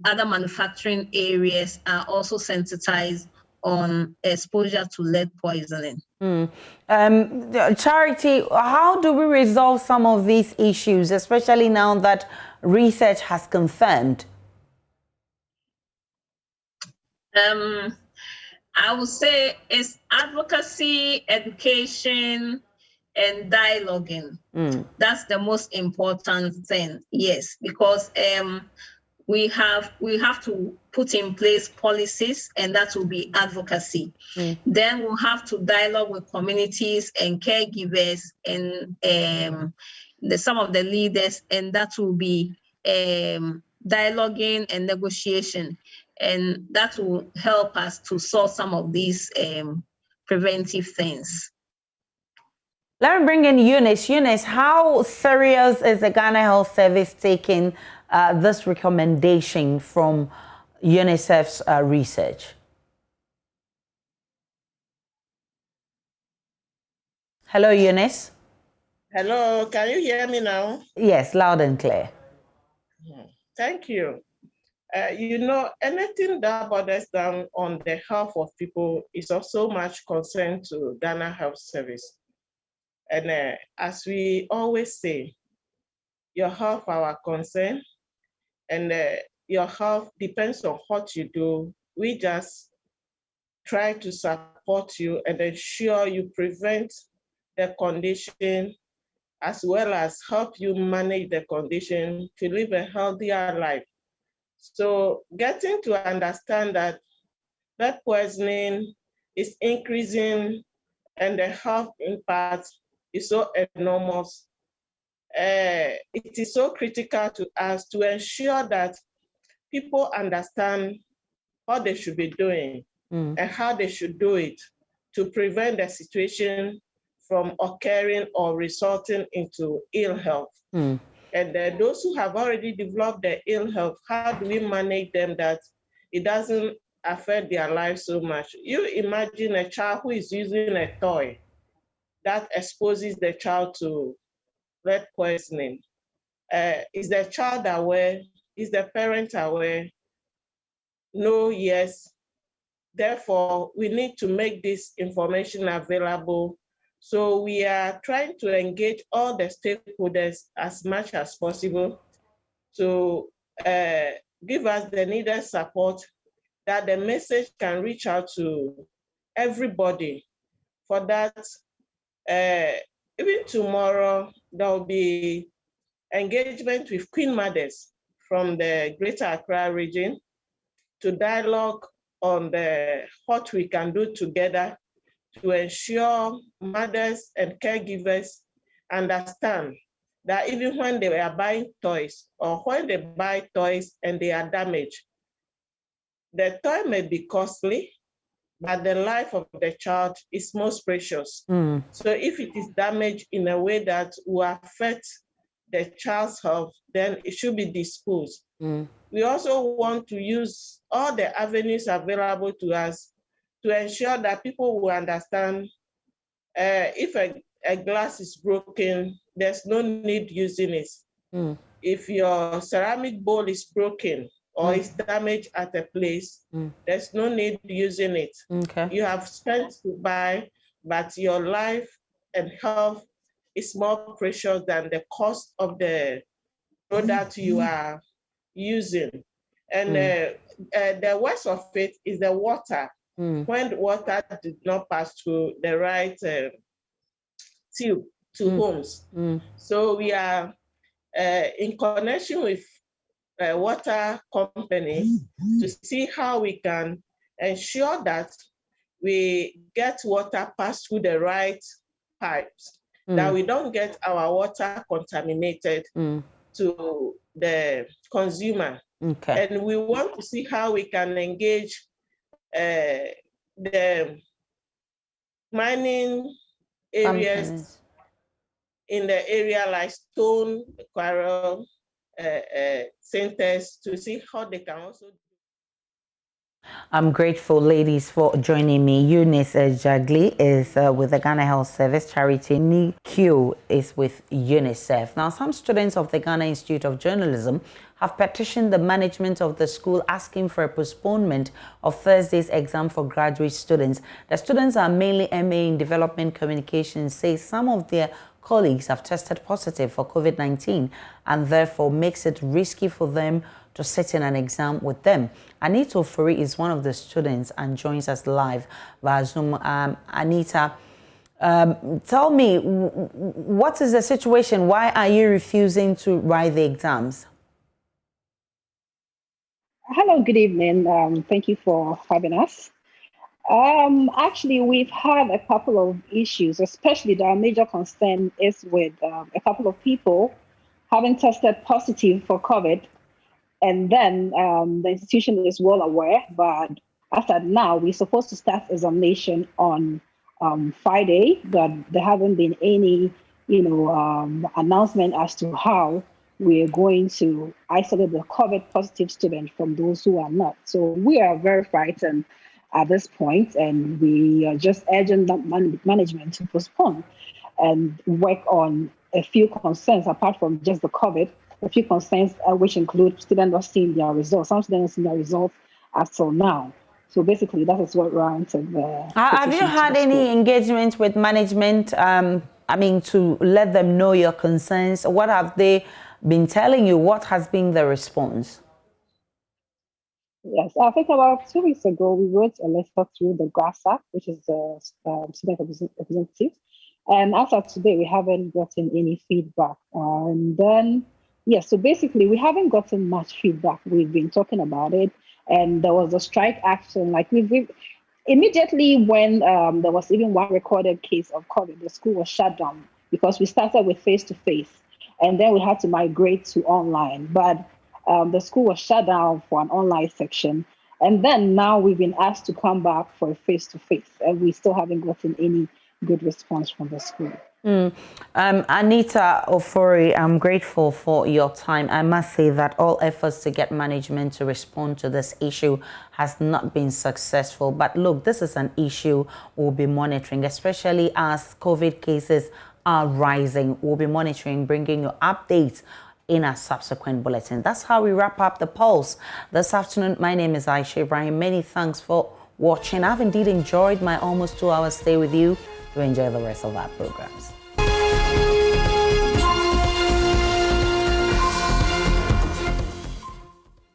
other manufacturing areas are also sensitized on exposure to lead poisoning.
Charity, how do we resolve some of these issues, especially now that research has confirmed?
I would say it's advocacy, education, and dialoguing. That's the most important thing, yes, because we have to put in place policies, and that will be advocacy. Then we'll have to dialogue with communities and caregivers and some of the leaders, and that will be dialoguing and negotiation. And that will help us to solve some of these preventive things.
Let me bring in Eunice. Eunice, how serious is the Ghana Health Service taking this recommendation from UNICEF's research? Hello, Eunice.
Hello, can you hear me now?
Yes, loud and clear.
Thank you. You know, anything that bothers down on the health of people is of so much concern to Ghana Health Service. And as we always say, your health our concern, and your health depends on what you do. We just try to support you and ensure you prevent the condition, as well as help you manage the condition to live a healthier life. So getting to understand that lead poisoning is increasing and the health impact is so enormous. It is so critical to us to ensure that people understand what they should be doing and how they should do it to prevent the situation from occurring or resulting into ill health. And those who have already developed the ill health, how do we manage them that it doesn't affect their life so much? You imagine a child who is using a toy that exposes the child to lead poisoning. Is the child aware? Is the parent aware? No, yes. Therefore, we need to make this information available. So we are trying to engage all the stakeholders as much as possible to give us the needed support that the message can reach out to everybody. For that, even tomorrow, there will be engagement with Queen Mothers from the Greater Accra region to dialogue on what we can do together to ensure mothers and caregivers understand that even when they are buying toys or when they buy toys and they are damaged, the toy may be costly, but the life of the child is most precious. So if it is damaged in a way that will affect the child's health, then it should be disposed. We also want to use all the avenues available to us to ensure that people will understand if a glass is broken, there's no need using it. If your ceramic bowl is broken or is damaged at a place, there's no need using it. You have spent to buy, but your life and health is more precious than the cost of the product you are using. And the worst of it is the water. When the water did not pass through the right tube to homes. So we are in connection with water companies to see how we can ensure that we get water passed through the right pipes, that we don't get our water contaminated to the consumer. And we want to see how we can engage the mining areas in the area like Stone, Quarrel, centers to see how they can also.
I'm grateful, ladies, for joining me. Eunice Jagli is with the Ghana Health Service Charity. NIQ is with UNICEF. Now, some students of the Ghana Institute of Journalism have petitioned the management of the school asking for a postponement of Thursday's exam for graduate students. The students are mainly MA in Development Communications, say some of their colleagues have tested positive for COVID-19 and therefore makes it risky for them to sit in an exam with them. Anita Ofori is one of the students and joins us live via Zoom. Anita, tell me, what is the situation? Why are you refusing to write the exams?
Hello, good evening. Thank you for having us. Actually, we've had a couple of issues, especially our major concern is with a couple of people having tested positive for COVID. And then the institution is well aware, but as at now, we're supposed to start examination on Friday, but there haven't been any, announcement as to how we're going to isolate the COVID positive students from those who are not. So we are very frightened at this point, and we are just urging management to postpone and work on a few concerns apart from just the COVID. A few concerns which include students not seeing their results. Some students seeing their results until now. So basically, that is what runs the.
Have you had any engagement with management? To let them know your concerns. What have they been telling you? What has been the response?
Yes, I think about 2 weeks ago, we wrote a letter through the GRASAC, which is the student representative. And after today, we haven't gotten any feedback. And then, yes, so basically, we haven't gotten much feedback. We've been talking about it. And there was a strike action. Like we immediately when there was even one recorded case of COVID, the school was shut down because we started with face-to-face. And then we had to migrate to online. But the school was shut down for an online section. And then now we've been asked to come back for a face-to-face. And we still haven't gotten any good response from the school.
Anita Ofori, I'm grateful for your time. I must say that all efforts to get management to respond to this issue has not been successful. But look, this is an issue we'll be monitoring, especially as COVID cases are rising. We'll be monitoring, bringing you updates in a subsequent bulletin. That's how we wrap up the Pulse this afternoon. My name is Aisha Ibrahim. Many thanks for watching. I've indeed enjoyed my almost 2 hours stay with you. Do enjoy the rest of our programs.